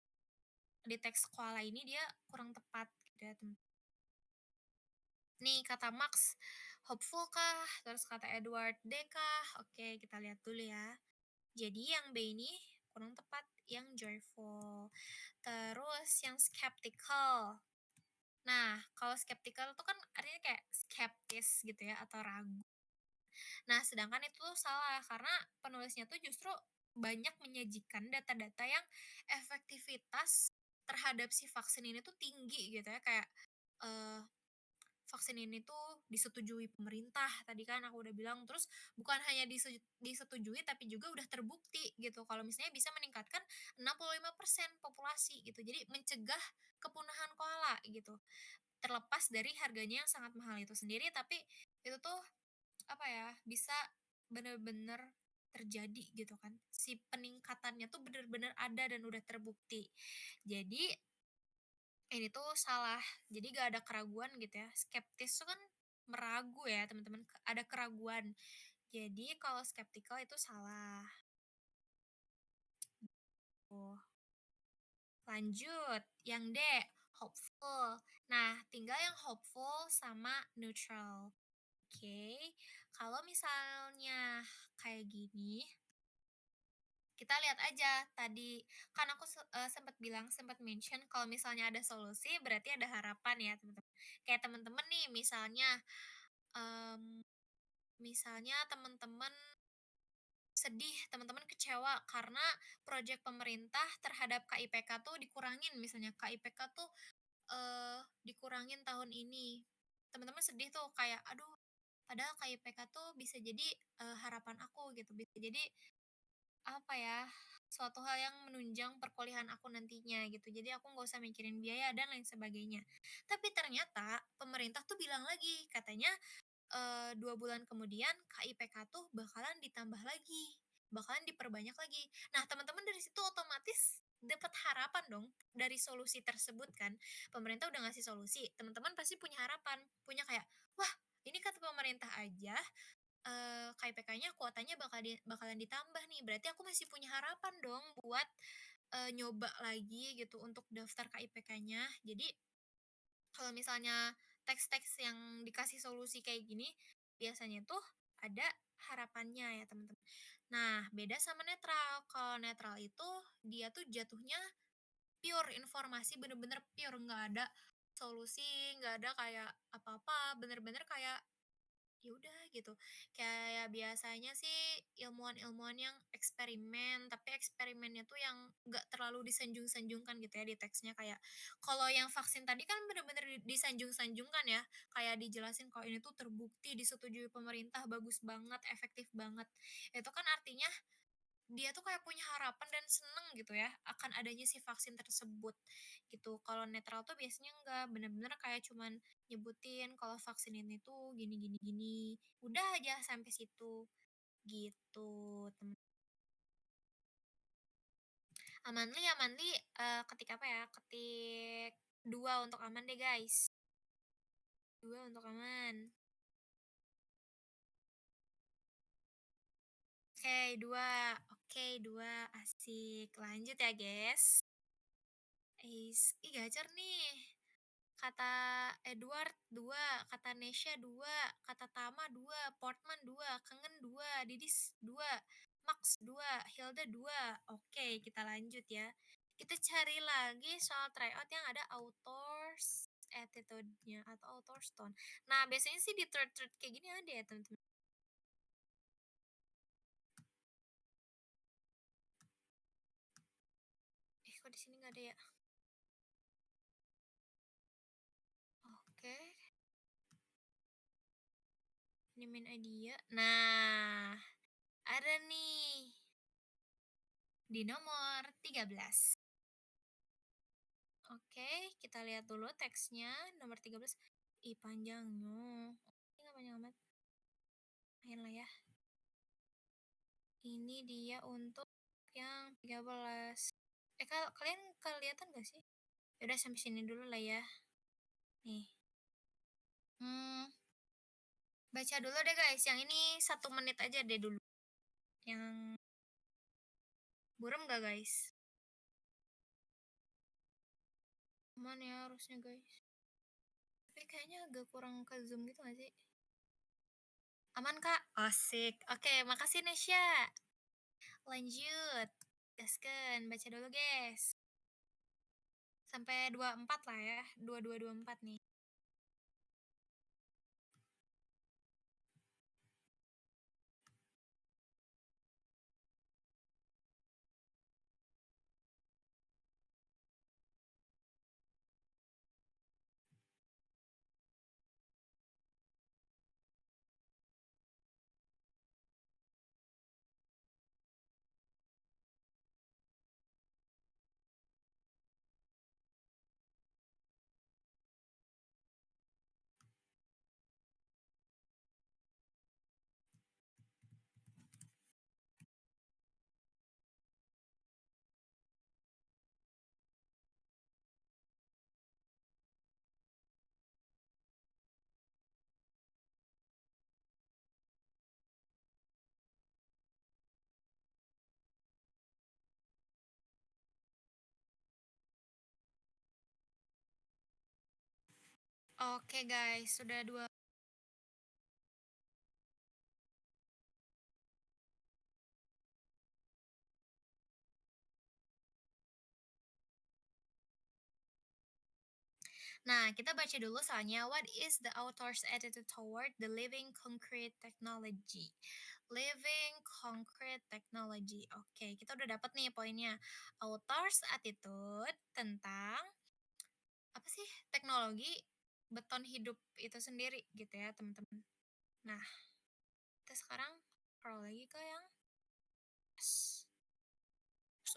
di teks sekolah ini dia kurang tepat gitu ya, nih kata Max, hopeful kah? Terus kata Edward, D kah? Oke, kita lihat dulu ya. Jadi yang B ini kurang tepat, yang joyful. Terus yang skeptical. Nah, kalau skeptical itu kan artinya kayak skeptis gitu ya, atau ragu. Nah, sedangkan itu tuh salah, karena penulisnya tuh justru banyak menyajikan data-data yang efektivitas terhadap si vaksin ini tuh tinggi gitu ya, kayak eh, vaksin ini tuh disetujui pemerintah, tadi kan aku udah bilang, terus bukan hanya disetujui tapi juga udah terbukti gitu kalau misalnya bisa meningkatkan 65% populasi gitu. Jadi mencegah kepunahan koala gitu. Terlepas dari harganya yang sangat mahal itu sendiri, tapi itu tuh apa ya, bisa bener-bener terjadi gitu kan. Si peningkatannya tuh bener-bener ada dan udah terbukti. Jadi ini tuh salah. Jadi gak ada keraguan gitu ya. Skeptis tuh kan meragu ya teman-teman. Ada keraguan. Jadi kalau skeptical itu salah. Oh. Lanjut, yang D, hopeful. Nah, tinggal yang hopeful sama neutral. Oke, kalau misalnya kayak gini, kita lihat aja tadi kan aku sempat bilang sempat mention kalau misalnya ada solusi berarti ada harapan ya teman-teman. Kayak teman-teman nih mmm, misalnya teman-teman sedih, teman-teman kecewa karena proyek pemerintah terhadap KIPK tuh dikurangin misalnya KIPK tuh dikurangin tahun ini. Teman-teman sedih tuh kayak, "Aduh, padahal KIPK tuh bisa jadi harapan aku," gitu. Bisa jadi apa ya? suatu hal yang menunjang perkuliahan aku nantinya gitu. Jadi aku nggak usah mikirin biaya dan lain sebagainya. Tapi ternyata pemerintah tuh bilang lagi, katanya 2 bulan kemudian KIPK tuh bakalan ditambah lagi, bakalan diperbanyak lagi. Nah, teman-teman dari situ otomatis dapat harapan dong dari solusi tersebut kan. Pemerintah udah ngasih solusi, teman-teman pasti punya harapan, punya kayak, "Wah, ini kata pemerintah aja, KIPK-nya kuotanya bakalan ditambah nih, berarti aku masih punya harapan dong buat, nyoba lagi gitu untuk daftar KIPK-nya." Jadi kalau misalnya teks-teks yang dikasih solusi kayak gini, biasanya tuh ada harapannya ya teman-teman. Nah, beda sama netral. Kalau netral itu dia tuh jatuhnya pure informasi, bener-bener pure, nggak ada solusi, nggak ada kayak apa-apa, bener-bener kayak ya udah gitu. Kayak biasanya sih ilmuwan-ilmuwan yang eksperimen, tapi eksperimennya tuh yang nggak terlalu disanjung-sanjungkan gitu ya di teksnya. Kayak kalau yang vaksin tadi kan bener-bener disanjung-sanjungkan ya, kayak dijelasin kalau ini tuh terbukti, disetujui pemerintah, bagus banget, efektif banget. Itu kan artinya dia tuh kayak punya harapan dan seneng gitu ya akan adanya si vaksin tersebut gitu. Kalau netral tuh biasanya enggak, bener-bener kayak cuman nyebutin kalau vaksin ini tuh gini gini gini. Udah aja sampai situ gitu. Temen. Amanli, Amanli, ketik apa ya? Ketik 2 untuk aman deh guys. 2 untuk aman. Oke, 2. Oke, 2. Asik. Lanjut ya, guys. Ih, gacor nih. Kata Edward 2, kata Nesya 2, kata Tama 2, Portman 2, Kangen 2, Didis 2, Max 2, Hilda 2. Oke, kita lanjut ya. Kita cari lagi soal tryout yang ada authors attitude-nya atau author's tone. Nah, biasanya sih di thread-thread kayak gini ada ya, teman-teman. Kok di sini nggak ada ya? Oke, ini main idea. Nah, ada nih di nomor 13. Oke, kita lihat dulu teksnya nomor 13. Ih, panjangnya. Ini nggak panjang amat. Lumayan lah ya. Ini dia untuk yang 13. Kalian kelihatan gak sih? Ya udah sampai sini dulu lah ya. Nih. Hmm, baca dulu deh guys. Yang ini 1 menit aja deh dulu. Yang buram gak guys? Aman ya harusnya guys. Tapi kayaknya agak kurang ke zoom gitu gak sih? Aman kak? Asik. Oke, makasih Nesya. Lanjut. Gaskeun, baca dulu, guys. Sampai 24 lah ya. 2224 nih. Oke, guys. Sudah dua. Nah, kita baca dulu soalnya. What is the author's attitude toward the living concrete technology? Living concrete technology. Oke, kita udah dapat nih poinnya. Author's attitude tentang apa sih? Teknologi beton hidup itu sendiri gitu ya, teman-teman. Nah, kita sekarang scroll lagi ke yang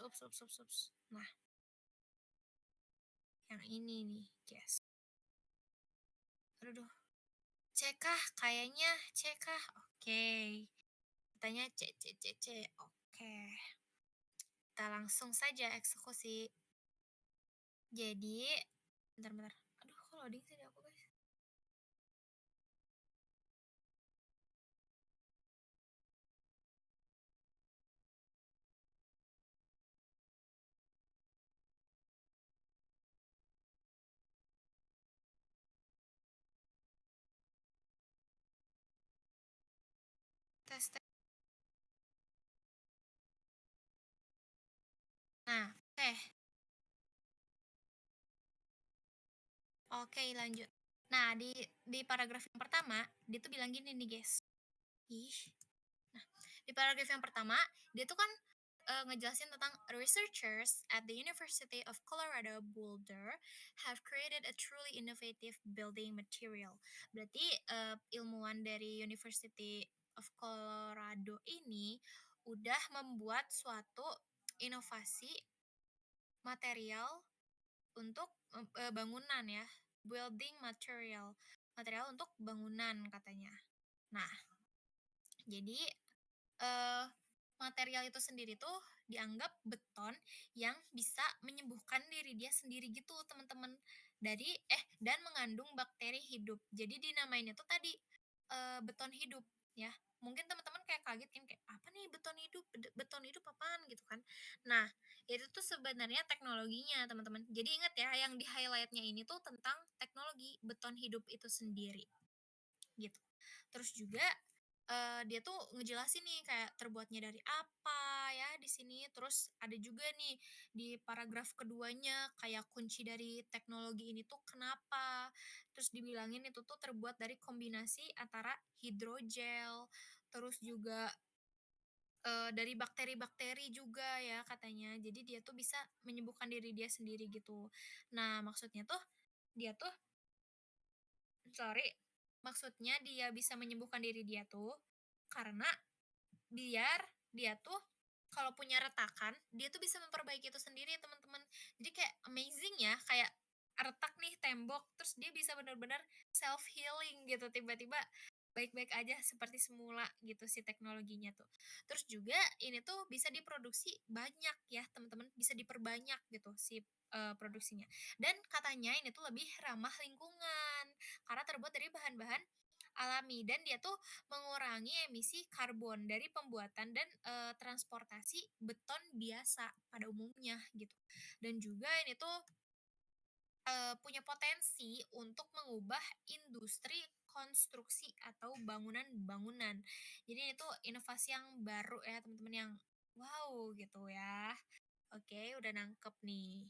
ups ups ups ups. Nah, yang ini nih, guys. Aduh, C kah? Kayaknya C kah? Oke. Katanya C C C C. Oke. Kita langsung saja eksekusi. Jadi, bentar bentar. Aduh, kok loading sih di aku, guys? Tes tes. Nah, oke. Oke, lanjut. Nah, di paragraf yang pertama, dia tuh bilang gini nih, guys. Ih. Nah, di paragraf yang pertama, dia tuh kan ngejelasin tentang researchers at the University of Colorado Boulder have created a truly innovative building material. Berarti ilmuwan dari University of Colorado ini udah membuat suatu inovasi material untuk bangunan ya, building material, material untuk bangunan katanya. Nah, jadi Eee, material itu sendiri tuh dianggap beton yang bisa menyembuhkan diri dia sendiri gitu, teman-teman. Dan mengandung bakteri hidup. Jadi dinamainnya tuh tadi, beton hidup, ya. Mungkin teman-teman kayak kaget kan, kayak, "Apa nih beton hidup? Beton hidup apaan?" Gitu kan. Nah, itu tuh sebenarnya teknologinya, teman-teman. Jadi ingat ya, yang di highlight-nya ini tuh tentang teknologi beton hidup itu sendiri, gitu. Terus juga dia tuh ngejelasin nih kayak terbuatnya dari apa ya di sini, terus ada juga nih di paragraf keduanya kayak kunci dari teknologi ini tuh kenapa, terus dibilangin itu tuh terbuat dari kombinasi antara hidrogel, terus juga, dari bakteri-bakteri juga ya katanya. Jadi dia tuh bisa menyembuhkan diri dia sendiri gitu. Nah maksudnya tuh, dia tuh sorry, maksudnya dia bisa menyembuhkan diri dia tuh karena biar dia tuh kalau punya retakan, dia tuh bisa memperbaiki itu sendiri, teman-teman. Jadi kayak amazing ya, kayak retak nih tembok, terus dia bisa benar-benar self healing gitu, tiba-tiba baik-baik aja seperti semula gitu si teknologinya tuh. Terus juga ini tuh bisa diproduksi banyak ya, teman-teman, bisa diperbanyak gitu si produksinya. Dan katanya ini tuh lebih ramah lingkungan karena terbuat dari bahan-bahan alami dan dia tuh mengurangi emisi karbon dari pembuatan dan, transportasi beton biasa pada umumnya gitu. Dan juga ini tuh, punya potensi untuk mengubah industri konstruksi atau bangunan-bangunan. Jadi itu inovasi yang baru ya teman-teman yang wow gitu ya. Oke udah nangkep nih.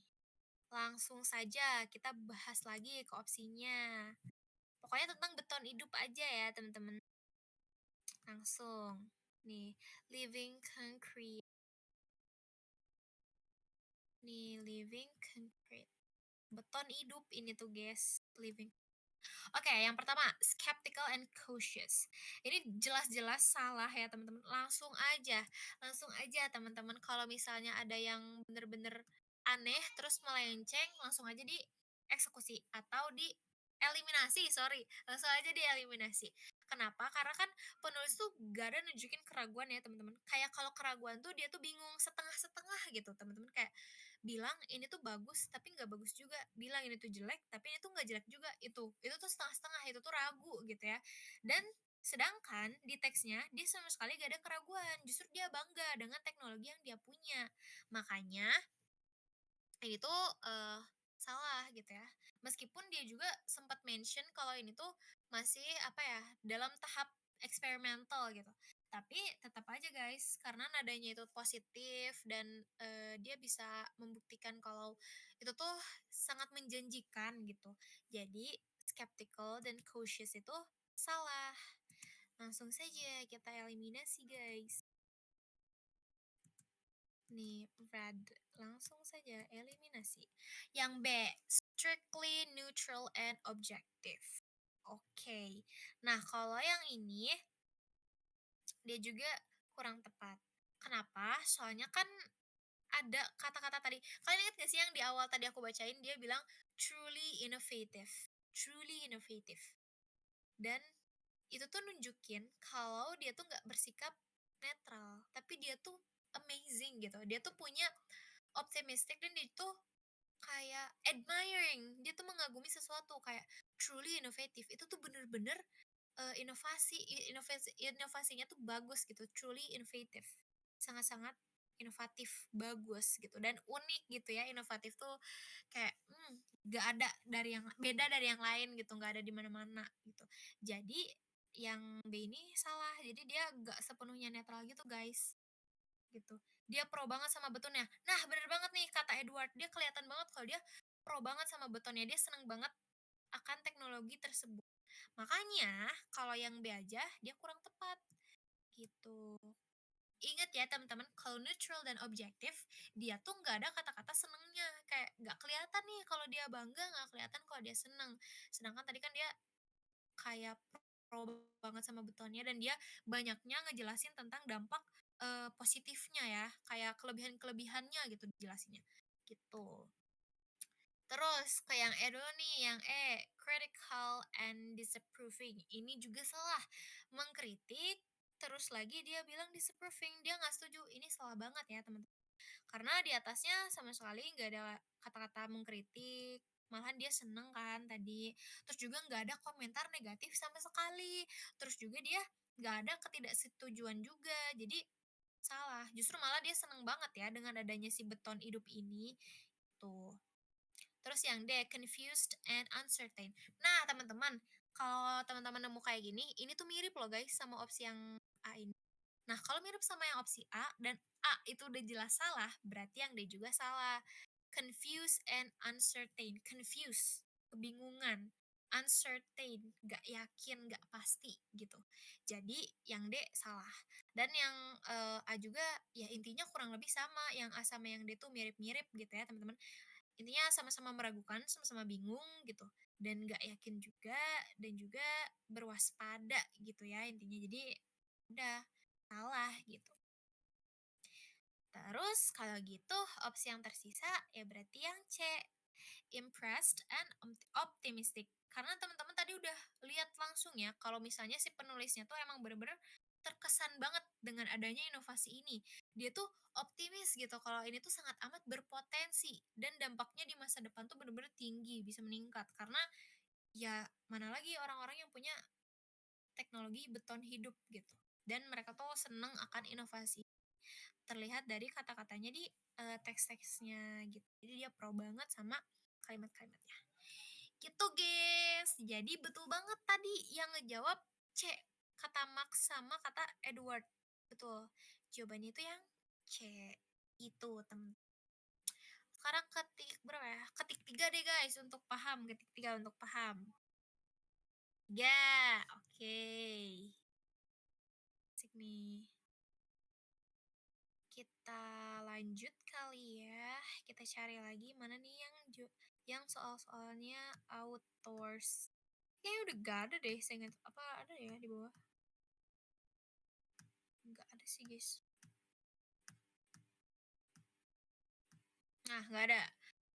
Langsung saja kita bahas lagi ke opsinya. Pokoknya tentang beton hidup aja ya teman-teman. Langsung. Nih, living concrete. Nih, living concrete. Beton hidup ini tuh, guys. Living. Oke, yang pertama, skeptical and cautious. Ini jelas-jelas salah ya, teman-teman. Langsung aja teman-teman kalau misalnya ada yang bener-bener aneh terus melenceng, langsung aja dieksekusi atau dieliminasi, sorry. Langsung aja dieliminasi. Kenapa? Karena kan penulis tuh gak ada nunjukin keraguan ya, teman-teman. Kayak kalau keraguan tuh dia tuh bingung setengah-setengah gitu, teman-teman. Kayak bilang ini tuh bagus tapi nggak bagus juga, bilang ini tuh jelek tapi ini tuh nggak jelek juga, itu tuh setengah-setengah, itu tuh ragu gitu ya. Dan sedangkan di teksnya dia sama sekali gak ada keraguan, justru dia bangga dengan teknologi yang dia punya. Makanya ini tuh, salah gitu ya. Meskipun dia juga sempat mention kalau ini tuh masih, apa ya, dalam tahap eksperimental gitu. Tapi tetap aja guys, karena nadanya itu positif dan, dia bisa membuktikan kalau itu tuh sangat menjanjikan gitu. Jadi skeptical dan cautious itu salah. Langsung saja kita eliminasi guys. Nih, red. Langsung saja eliminasi. Yang B, strictly neutral and objective. Oke. Nah, kalau yang ini dia juga kurang tepat. Kenapa? Soalnya kan ada kata-kata tadi. Kalian ingat gak sih yang di awal tadi aku bacain dia bilang, "Truly innovative, truly innovative." Dan itu tuh nunjukin kalau dia tuh nggak bersikap netral, tapi dia tuh amazing gitu. Dia tuh punya optimistic dan dia tuh kayak admiring, dia tuh mengagumi sesuatu kayak truly innovative. Itu tuh bener-bener inovasinya tuh bagus gitu, truly innovative. Sangat-sangat inovatif, bagus gitu dan unik gitu ya. Inovatif tuh kayak, nggak ada dari yang beda dari yang lain gitu, nggak ada di mana-mana gitu. Jadi yang B ini salah, jadi dia nggak sepenuhnya netral gitu, guys, gitu. Dia pro banget sama betonnya. Nah, bener banget nih kata Edward, dia kelihatan banget kalau dia pro banget sama betonnya, dia seneng banget akan teknologi tersebut. Makanya kalau yang B aja dia kurang tepat gitu. Ingat ya teman-teman, kalau neutral dan objektif, dia tuh nggak ada kata-kata senengnya. Kayak nggak kelihatan nih kalau dia bangga, nggak kelihatan kalau dia seneng. Sedangkan tadi kan dia kayak pro banget sama betonnya dan dia banyaknya ngejelasin tentang dampak positifnya ya, kayak kelebihan-kelebihannya gitu dijelasinnya. Gitu. Terus ke yang E dulu nih, yang E, critical and disapproving. Ini juga salah. Mengkritik, terus lagi dia bilang disapproving. Dia nggak setuju. Ini salah banget ya teman-teman. Karena di atasnya sama sekali nggak ada kata-kata mengkritik. Malahan dia seneng kan tadi. Terus juga nggak ada komentar negatif sama sekali. Terus juga dia nggak ada ketidaksetujuan juga. Jadi salah. Justru malah dia seneng banget ya dengan adanya si beton hidup ini. Tuh. Terus yang D, confused and uncertain. Nah, teman-teman, kalau teman-teman nemu kayak gini, ini tuh mirip loh guys sama opsi yang A ini. Nah, kalau mirip sama yang opsi A dan A itu udah jelas salah, berarti yang D juga salah. Confused and uncertain. Confused, kebingungan. Uncertain, gak yakin, gak pasti gitu. Jadi yang D salah. Dan yang A juga ya intinya kurang lebih sama. Yang A sama yang D tuh mirip-mirip gitu ya teman-teman. Intinya sama-sama meragukan, sama-sama bingung gitu, dan nggak yakin juga, dan juga berwaspada gitu ya intinya. Jadi udah salah gitu. Terus kalau gitu opsi yang tersisa ya berarti yang C, impressed and optimistic. Karena teman-teman tadi udah lihat langsung ya kalau misalnya si penulisnya tuh emang bener-bener terkesan banget dengan adanya inovasi ini. Dia tuh optimis gitu kalau ini tuh sangat amat berpotensi dan dampaknya di masa depan tuh bener-bener tinggi, bisa meningkat. Karena ya mana lagi orang-orang yang punya teknologi beton hidup gitu. Dan mereka tuh seneng akan inovasi. Terlihat dari kata-katanya di teks-teksnya gitu. Jadi dia pro banget sama kalimat-kalimatnya. Gitu, guys. Jadi betul banget tadi yang ngejawab C, kata Max sama kata Edward. Betul. Jawabannya itu yang C. Itu, temen. Sekarang ketik berapa ya? Ketik 3 deh, guys, untuk paham. Ketik 3 untuk paham. 3. Oke. Asik nih. Kita lanjut kali ya. Kita cari lagi mana nih yang soal-soalnya outdoors. Kayaknya udah gak ada deh, saya ingat. Apa ada ya di bawah? Nggak ada sih, guys. Nah, nggak ada.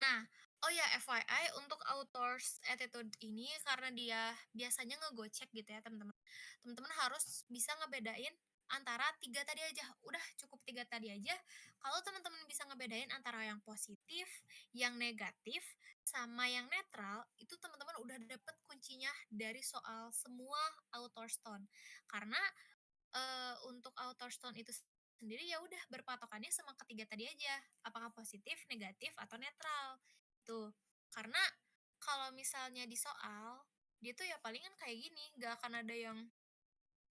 Nah, oh ya FYI untuk outdoors attitude ini karena dia biasanya ngegocek gitu ya teman-teman. Teman-teman harus bisa ngebedain antara tiga tadi aja. Udah cukup tiga tadi aja. Kalau teman-teman bisa ngebedain antara yang positif, yang negatif, sama yang netral, itu teman-teman udah dapet kuncinya dari soal semua outdoors tone. Karena untuk outer stone itu sendiri ya udah berpatokannya sama ketiga tadi aja, apakah positif, negatif, atau netral. Tuh, karena kalau misalnya di soal, dia tuh ya palingan kayak gini, nggak akan ada yang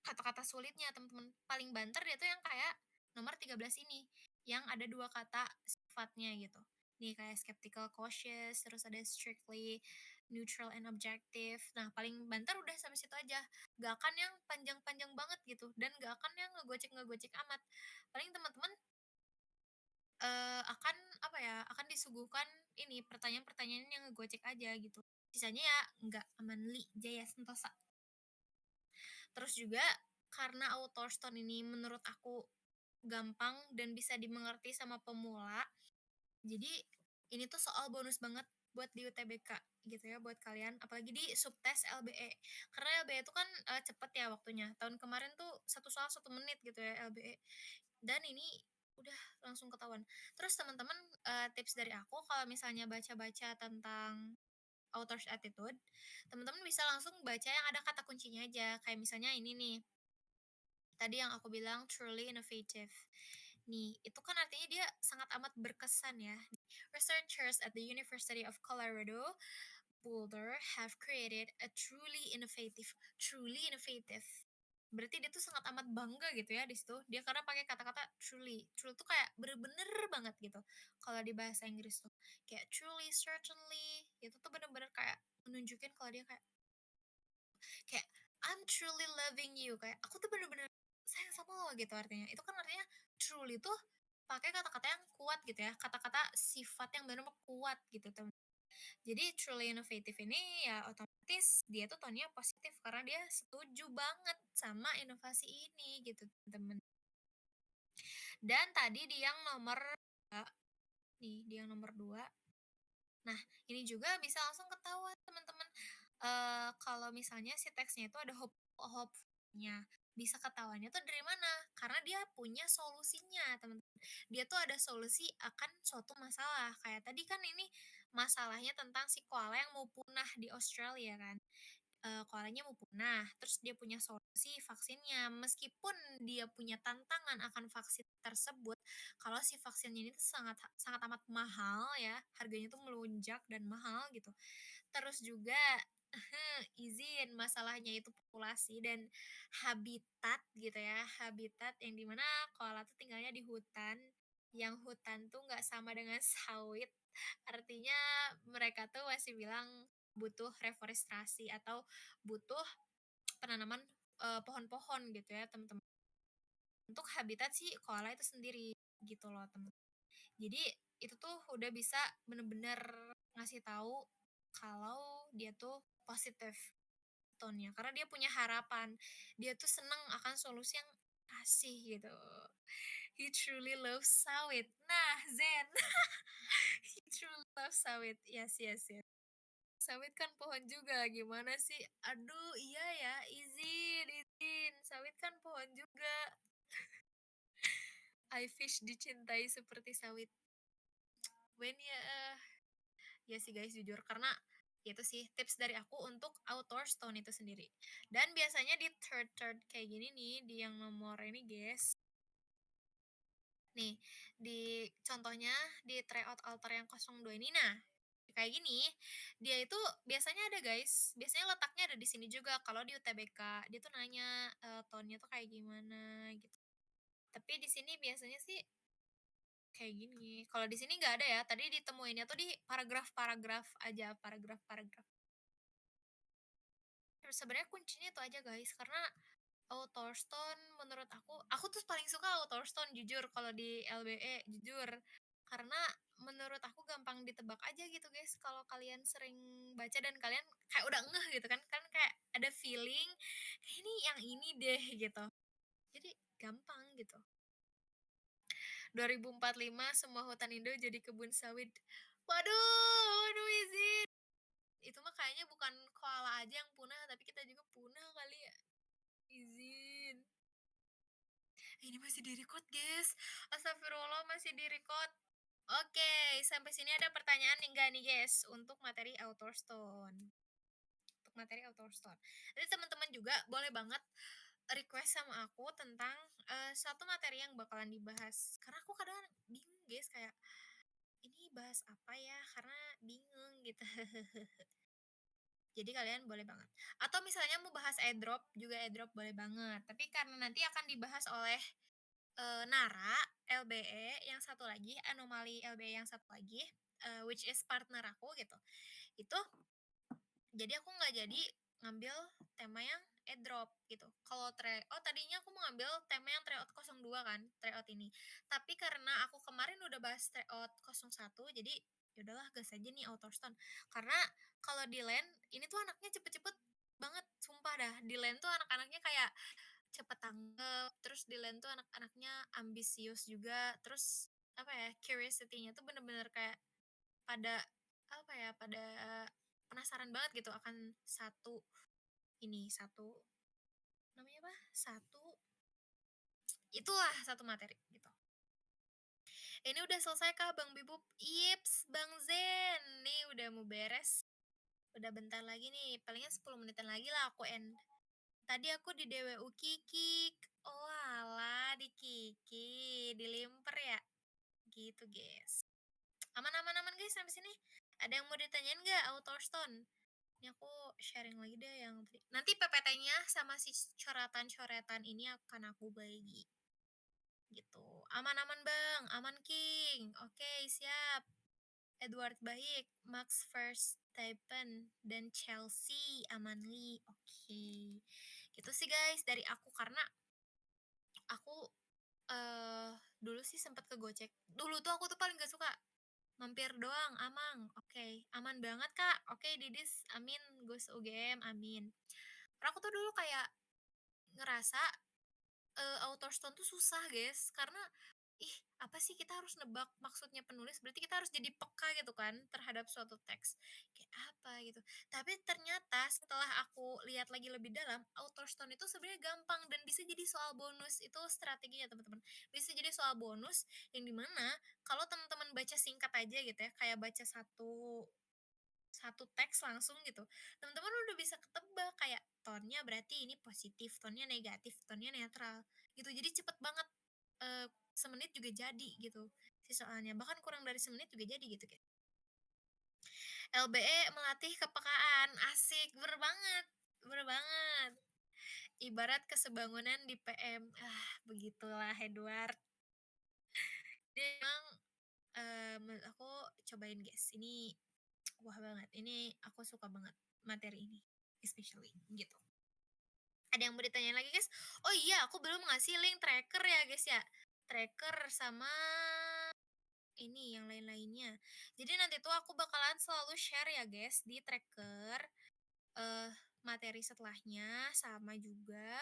kata-kata sulitnya teman-teman. Paling banter dia tuh yang kayak nomor 13 ini, yang ada 2 kata sifatnya gitu. Nih kayak skeptical, cautious, terus ada strictly, neutral and objective. Nah, paling banter udah sampai situ aja. Gak akan yang panjang-panjang banget gitu dan gak akan yang ngegocek-ngegocek amat. Paling teman-teman akan apa ya, akan disuguhkan ini pertanyaan-pertanyaan yang ngegocek aja gitu. Sisanya ya nggak amanli, jaya sentosa. Terus juga karena Authorstone ini menurut aku gampang dan bisa dimengerti sama pemula. Jadi ini tuh soal bonus banget buat di UTBK gitu ya buat kalian, apalagi di subtes LBE. Karena LBE itu kan, cepet ya waktunya. Tahun kemarin tuh satu soal 1 menit gitu ya LBE, dan ini udah langsung ketahuan. Terus teman-teman, tips dari aku kalau misalnya baca-baca tentang author's attitude, teman-teman bisa langsung baca yang ada kata kuncinya aja. Kayak misalnya ini nih, tadi yang aku bilang truly innovative. Nih, itu kan artinya dia sangat amat berkesan ya. Researchers at the University of Colorado Boulder have created a truly innovative. Berarti dia tuh sangat amat bangga gitu ya di situ. Dia karena pakai kata-kata truly. Truly tuh kayak bener-bener banget gitu. Kalau di bahasa Inggris tuh kayak truly, certainly, itu tuh bener-bener kayak menunjukin kalau dia kayak I'm truly loving you, kayak aku tuh bener-bener sayang sama lo gitu artinya. Itu kan artinya truly tuh pakai kata-kata yang kuat gitu ya, kata-kata sifat yang benar-benar kuat gitu teman. Jadi truly innovative ini ya otomatis dia tuh tone positif karena dia setuju banget sama inovasi ini gitu teman. Dan tadi di yang nomor 2, nih di yang nomor 2. Nah, ini juga bisa langsung ketahuan teman-teman, kalau misalnya si teksnya itu ada hope-nya, bisa ketahuannya tuh dari mana, karena dia punya solusinya teman-teman. Dia tuh ada solusi akan suatu masalah, kayak tadi kan ini masalahnya tentang si koala yang mau punah di Australia kan. Koalanya mau punah, terus dia punya solusi vaksinnya. Meskipun dia punya tantangan akan vaksin tersebut, kalau si vaksinnya ini tuh sangat sangat amat mahal ya, harganya tuh melonjak dan mahal gitu. Terus juga izin masalahnya itu populasi dan habitat gitu ya, habitat yang dimana koala tuh tinggalnya di hutan, yang hutan tuh nggak sama dengan sawit, artinya mereka tuh masih bilang butuh reforestasi atau butuh penanaman, pohon-pohon gitu ya teman-teman, untuk habitat si koala itu sendiri gitu loh teman. Jadi itu tuh udah bisa bener-bener ngasih tahu kalau dia tuh positif tone-nya, karena dia punya harapan, dia tuh seneng akan solusi yang kasih gitu. He truly loves sawit. Nah, Zen, he truly loves sawit. Yes, yes, yes. Sawit kan pohon juga, gimana sih? Aduh, iya ya, izin, izin. Sawit kan pohon juga. I fish dicintai seperti sawit. When ya, ya sih guys, jujur. Karena itu sih tips dari aku untuk outdoor stone itu sendiri. Dan biasanya di third kayak gini nih, di yang nomor ini guys. Nih, di contohnya di tryout altar yang 02 ini, nah kayak gini, dia itu biasanya ada guys, biasanya letaknya ada di sini juga kalau di UTBK, dia tuh nanya, tone-nya tuh kayak gimana gitu. Tapi di sini biasanya sih kayak gini, kalau di sini nggak ada ya, tadi ditemuinnya tuh di paragraf-paragraf aja, paragraf-paragraf. Terus sebenarnya kuncinya itu aja guys, karena Authorstone menurut aku tuh paling suka Authorstone jujur kalau di LBE, jujur. Karena menurut aku gampang ditebak aja gitu guys, kalau kalian sering baca dan kalian kayak udah ngeh gitu kan, kan kayak ada feeling, kayak ini yang ini deh gitu. Jadi gampang gitu. 2045 semua hutan Indo jadi kebun sawit. Waduh, waduh izin. Itu mah kayaknya bukan koala aja yang punah, tapi kita juga punah kali ya. Izin. Ini masih di-record, guys. Astagfirullah, masih di-record. Oke, sampai sini ada pertanyaan enggak nih, guys, untuk materi Authorstone. Untuk materi Authorstone. Jadi teman-teman juga boleh banget request sama aku tentang satu materi yang bakalan dibahas. Karena aku kadang bingung, guys, kayak ini bahas apa ya? Karena bingung gitu. Jadi kalian boleh banget. Atau misalnya mau bahas airdrop, juga airdrop boleh banget. Tapi karena nanti akan dibahas oleh Nara, LBE, yang satu lagi, Anomali LBE yang satu lagi, which is partner aku gitu. Itu jadi aku nggak jadi ngambil tema yang airdrop gitu. Kalau tadinya aku mau ngambil tema yang tryout 02 kan, tryout ini. Tapi karena aku kemarin udah bahas tryout 01, jadi ya udahlah gas aja nih Autostone. Karena kalau di land ini tuh anaknya cepet-cepet banget, sumpah dah. Di land tuh anak-anaknya kayak cepet tanggap, terus Dylan tuh anak-anaknya ambisius juga, terus apa ya, curiosity-nya tuh bener-bener kayak pada apa ya, pada penasaran banget gitu akan satu namanya apa, satu materi gitu. Ini udah selesai kah Bang Bibub? Ips, Bang Zen, nih udah mau beres, udah bentar lagi nih, palingan 10 menitan lagi lah aku end. Tadi aku di DWU Kikik. Oalah, di Kiki, dilimper ya? Gitu, guys. Aman aman aman, guys, sampai sini. Ada yang mau ditanyain nggak, Autostone? Ini aku sharing lagi deh yang tadi. Nanti PPT-nya sama si coretan-coretan ini akan aku bagi. Gitu. Aman aman, Bang. Aman, King. Oke, siap. Edward baik, Max Verstappen, dan Chelsea Amanli. Oke. Gitu sih guys dari aku karena aku dulu sih sempat ke Gojek. Dulu tuh aku tuh paling gak suka mampir doang, Amang. Oke, aman banget Kak. Oke, Didis, amin. Gus UGM, amin. Karena aku tuh dulu kayak ngerasa AutoStone tuh susah, guys. Karena ih, apa sih kita harus nebak maksudnya penulis, berarti kita harus jadi peka gitu kan terhadap suatu teks. Kayak apa gitu. Tapi ternyata setelah aku lihat lagi lebih dalam, AutoStone itu sebenarnya gampang dan bisa jadi soal bonus. Itu strateginya, teman-teman. Bisa jadi soal bonus yang dimana kalau teman-teman baca singkat aja gitu ya, kayak baca satu satu teks langsung gitu, teman-teman udah bisa ketebak kayak tonnya berarti ini positif, tonnya negatif, tonnya netral gitu. Jadi cepet banget, semenit juga jadi gitu si soalnya, bahkan kurang dari semenit juga jadi gitu, kayak LBE melatih kepekaan, asik, bener banget, bener banget. Ibarat kesebangunan di PM, begitulah Edward. Dia emang, menurut aku cobain guys, ini wah banget, ini aku suka banget materi ini, especially gitu. Ada yang mau ditanyain lagi guys? Oh iya, aku belum ngasih link tracker ya guys ya. Tracker sama ini yang lain-lainnya. Jadi nanti tuh aku bakalan selalu share ya guys di tracker eh materi setelahnya sama juga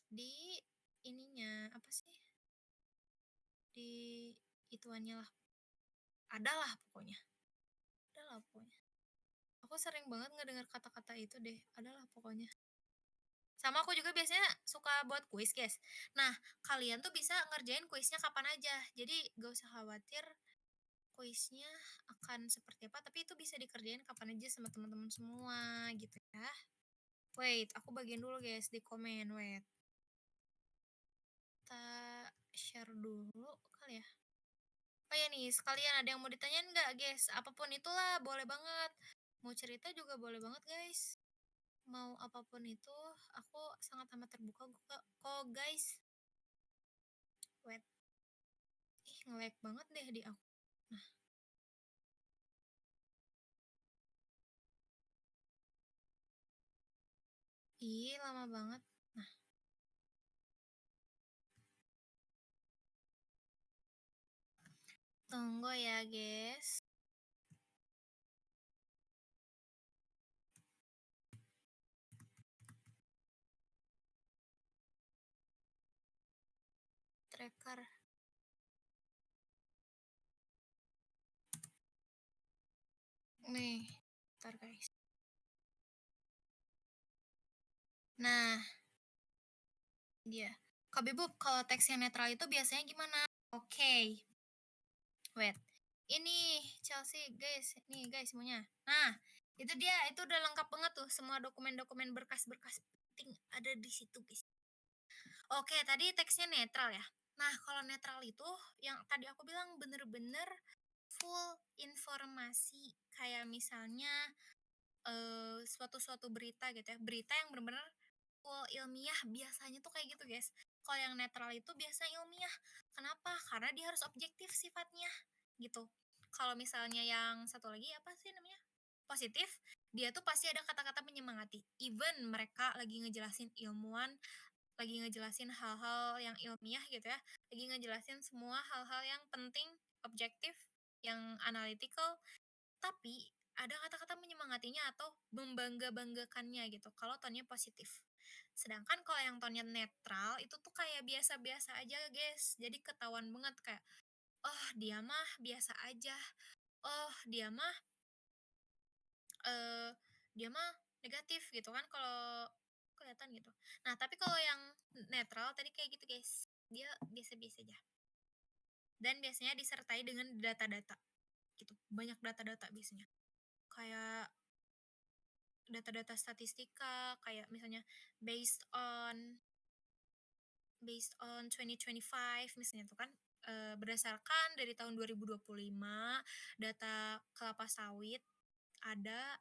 di ininya apa sih? Di ituannya lah. Adalah pokoknya. Adalah pokoknya. Aku sering banget ngedengar kata-kata itu deh. Adalah pokoknya. Sama aku juga biasanya suka buat kuis, guys. Nah, kalian tuh bisa ngerjain kuisnya kapan aja. Jadi gak usah khawatir kuisnya akan seperti apa, tapi itu bisa dikerjain kapan aja sama teman-teman semua gitu ya. Wait, aku bagian dulu guys di komen. Wait, kita share dulu kali ya. Oh ya nih, sekalian ada yang mau ditanyain nggak guys? Apapun itulah, boleh banget. Mau cerita juga boleh banget guys. Mau apapun itu, aku sangat amat terbuka kok guys. Wait, ih nge banget deh di aku. Nah, ih lama banget. Nah, tunggu ya guys. Tracker. Nih, ntar guys. Nah, dia. Kak Bebop, kalau teks yang netral itu biasanya gimana? Oke, wait. Ini Chelsea, guys. Nih, guys, semuanya. Nah, itu dia. Itu udah lengkap banget tuh. Semua dokumen-dokumen berkas-berkas penting ada di situ, guys. Oke, tadi teksnya netral ya. Nah, kalau netral itu yang tadi aku bilang bener-bener full informasi. Kayak misalnya suatu-suatu berita gitu ya. Berita yang bener-bener full ilmiah biasanya tuh kayak gitu, guys. Kalau yang netral itu biasanya ilmiah. Kenapa? Karena dia harus objektif sifatnya gitu. Kalau misalnya yang satu lagi apa sih namanya? Positif, dia tuh pasti ada kata-kata menyemangati. Even mereka lagi ngejelasin ilmuwan, lagi ngejelasin hal-hal yang ilmiah gitu ya, lagi ngejelasin semua hal-hal yang penting, objektif, yang analytical, tapi ada kata-kata menyemangatinya atau membangga-banggakannya gitu, kalau tonnya positif. Sedangkan kalau yang tone-nya netral itu tuh kayak biasa-biasa aja, guys. Jadi ketahuan banget kayak, oh dia mah biasa aja, oh eee, dia mah negatif gitu kan kalau kelihatan gitu. Nah, tapi kalau yang netral tadi kayak gitu, guys. Dia biasa-biasa aja dan biasanya disertai dengan data-data gitu, banyak data-data biasanya. Kayak data-data statistika, kayak misalnya based on based on 2025 misalnya tuh kan, berdasarkan dari tahun 2025 data kelapa sawit ada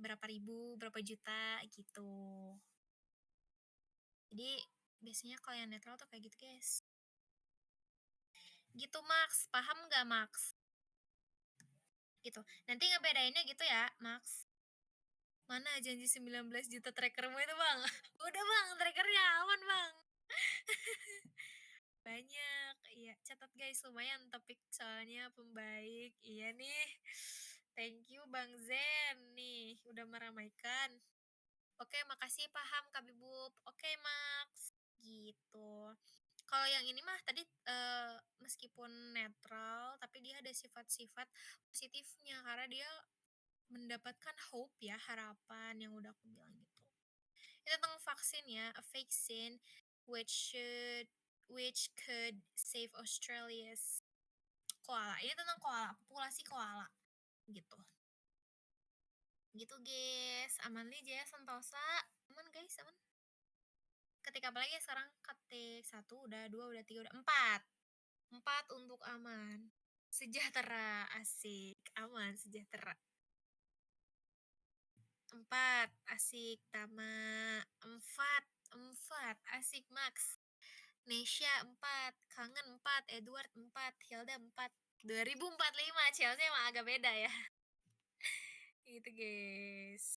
berapa ribu, berapa juta gitu. Jadi biasanya kalau yang netral tuh kayak gitu, guys. Gitu, Max. Paham nggak, Max? Gitu. Nanti ngebedainnya gitu ya, Max. Mana janji 19 juta trackermu itu, Bang? Udah, Bang, trackernya aman, Bang. Banyak, iya. Catat guys, lumayan topik soalnya pembaik. Iya nih. Thank you Bang Zen nih, udah meramaikan. Oke, makasih paham Kak Bibub. Oke, Max. Gitu. Kalau yang ini mah tadi meskipun netral, tapi dia ada sifat-sifat positifnya karena dia mendapatkan hope ya, harapan yang udah aku bilang gitu. Itu tentang vaksin ya, a vaccine which could save Australia's koala. Ini tentang koala, populasi koala gitu. Gitu guys, aman nih Jaya Sentosa. Aman guys, aman. Ketik apa lagi ya sekarang? Ketik satu udah, dua udah, tiga udah, empat. Empat untuk aman. Sejahtera, asik. Aman, sejahtera. Empat, asik. Tama. Empat, empat, asik Max. Nesya 4, Kangen 4, Edward 4, Hilda 4. 2045, Chelsea emang agak beda ya. Gitu guys.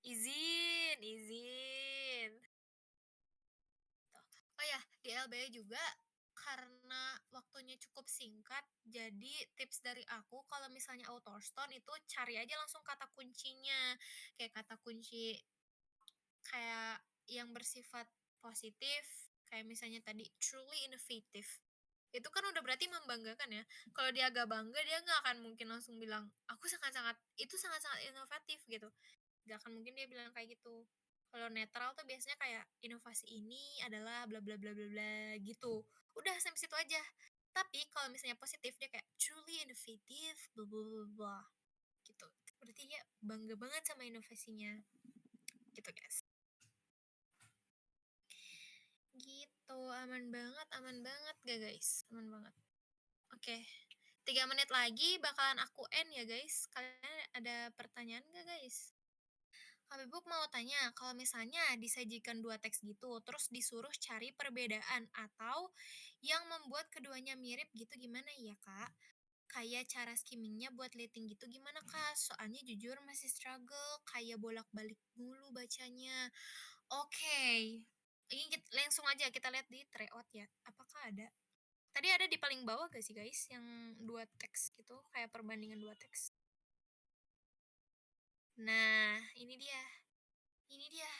Izin, izin. Tuh. Oh ya, di LBA juga karena waktunya cukup singkat, jadi tips dari aku kalau misalnya autostone itu cari aja langsung kata kuncinya. Kayak kata kunci kayak yang bersifat positif, kayak misalnya tadi truly innovative. Itu kan udah berarti membanggakan ya. Kalau dia agak bangga, dia nggak akan mungkin langsung bilang, aku sangat-sangat, itu sangat-sangat inovatif gitu. Nggak akan mungkin dia bilang kayak gitu. Kalau netral tuh biasanya kayak inovasi ini adalah bla bla bla bla bla gitu. Udah sampai situ aja. Tapi kalau misalnya positif dia kayak truly innovative bla bla bla bla gitu. Berarti dia bangga banget sama inovasinya. Gitu guys. Gitu, aman banget gak guys? Aman banget. Oke, 3 menit lagi bakalan aku end ya guys. Kalian ada pertanyaan gak guys? Habibuk mau tanya, kalau misalnya disajikan dua teks gitu, terus disuruh cari perbedaan atau yang membuat keduanya mirip gitu gimana ya kak? Kayak cara skimmingnya buat liatin gitu gimana kak? Soalnya jujur masih struggle, kayak bolak-balik mulu bacanya. Oke, ini langsung aja kita lihat di tryout ya. Apakah ada? Tadi ada di paling bawah gak sih guys yang dua teks gitu, kayak perbandingan dua teks. Nah, ini dia. Ini dia.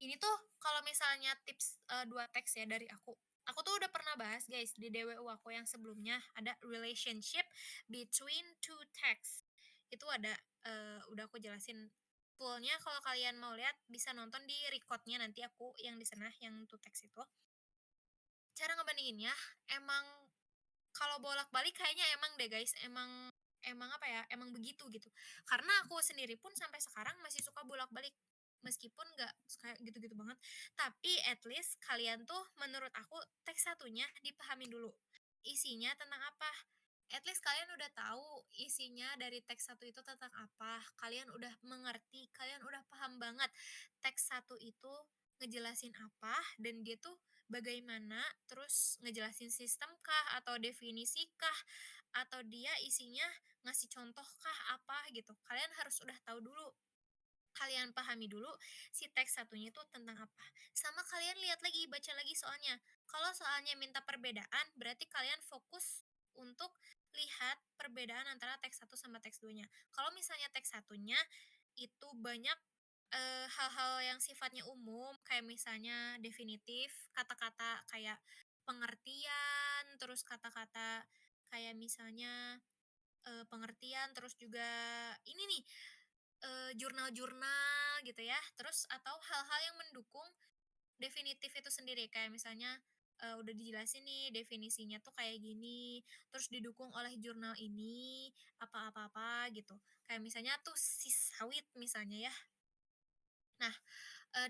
Ini tuh kalau misalnya tips dua teks ya dari aku. Aku tuh udah pernah bahas guys di DWU aku yang sebelumnya ada relationship between two texts. Itu ada udah aku jelasin fullnya kalau kalian mau lihat bisa nonton di recordnya nanti aku yang di sana yang two text itu. Cara ngebandinginnya emang kalau bolak-balik kayaknya emang deh guys, emang emang apa ya, emang begitu gitu. Karena aku sendiri pun sampai sekarang masih suka bolak-balik meskipun nggak kayak gitu-gitu banget. Tapi at least kalian tuh menurut aku teks satunya dipahami dulu. Isinya tentang apa? At least kalian udah tahu isinya dari teks satu itu tentang apa. Kalian udah mengerti, kalian udah paham banget teks satu itu ngejelasin apa dan dia tuh bagaimana, terus ngejelasin sistem kah atau definisi kah atau dia isinya ngasih contoh kah apa gitu. Kalian harus udah tahu dulu, kalian pahami dulu si teks satunya itu tentang apa. Sama kalian lihat lagi, baca lagi soalnya. Kalau soalnya minta perbedaan, berarti kalian fokus untuk lihat perbedaan antara teks satu sama teks 2-nya. Kalau misalnya teks satunya itu banyak hal-hal yang sifatnya umum, kayak misalnya definitif, kata-kata kayak pengertian, terus kata-kata kayak misalnya, pengertian, terus juga ini nih, jurnal-jurnal gitu ya, terus atau hal-hal yang mendukung definitif itu sendiri, kayak misalnya, udah dijelasin nih definisinya tuh kayak gini, terus didukung oleh jurnal ini, apa gitu. Kayak misalnya tuh si sawit misalnya ya. Nah,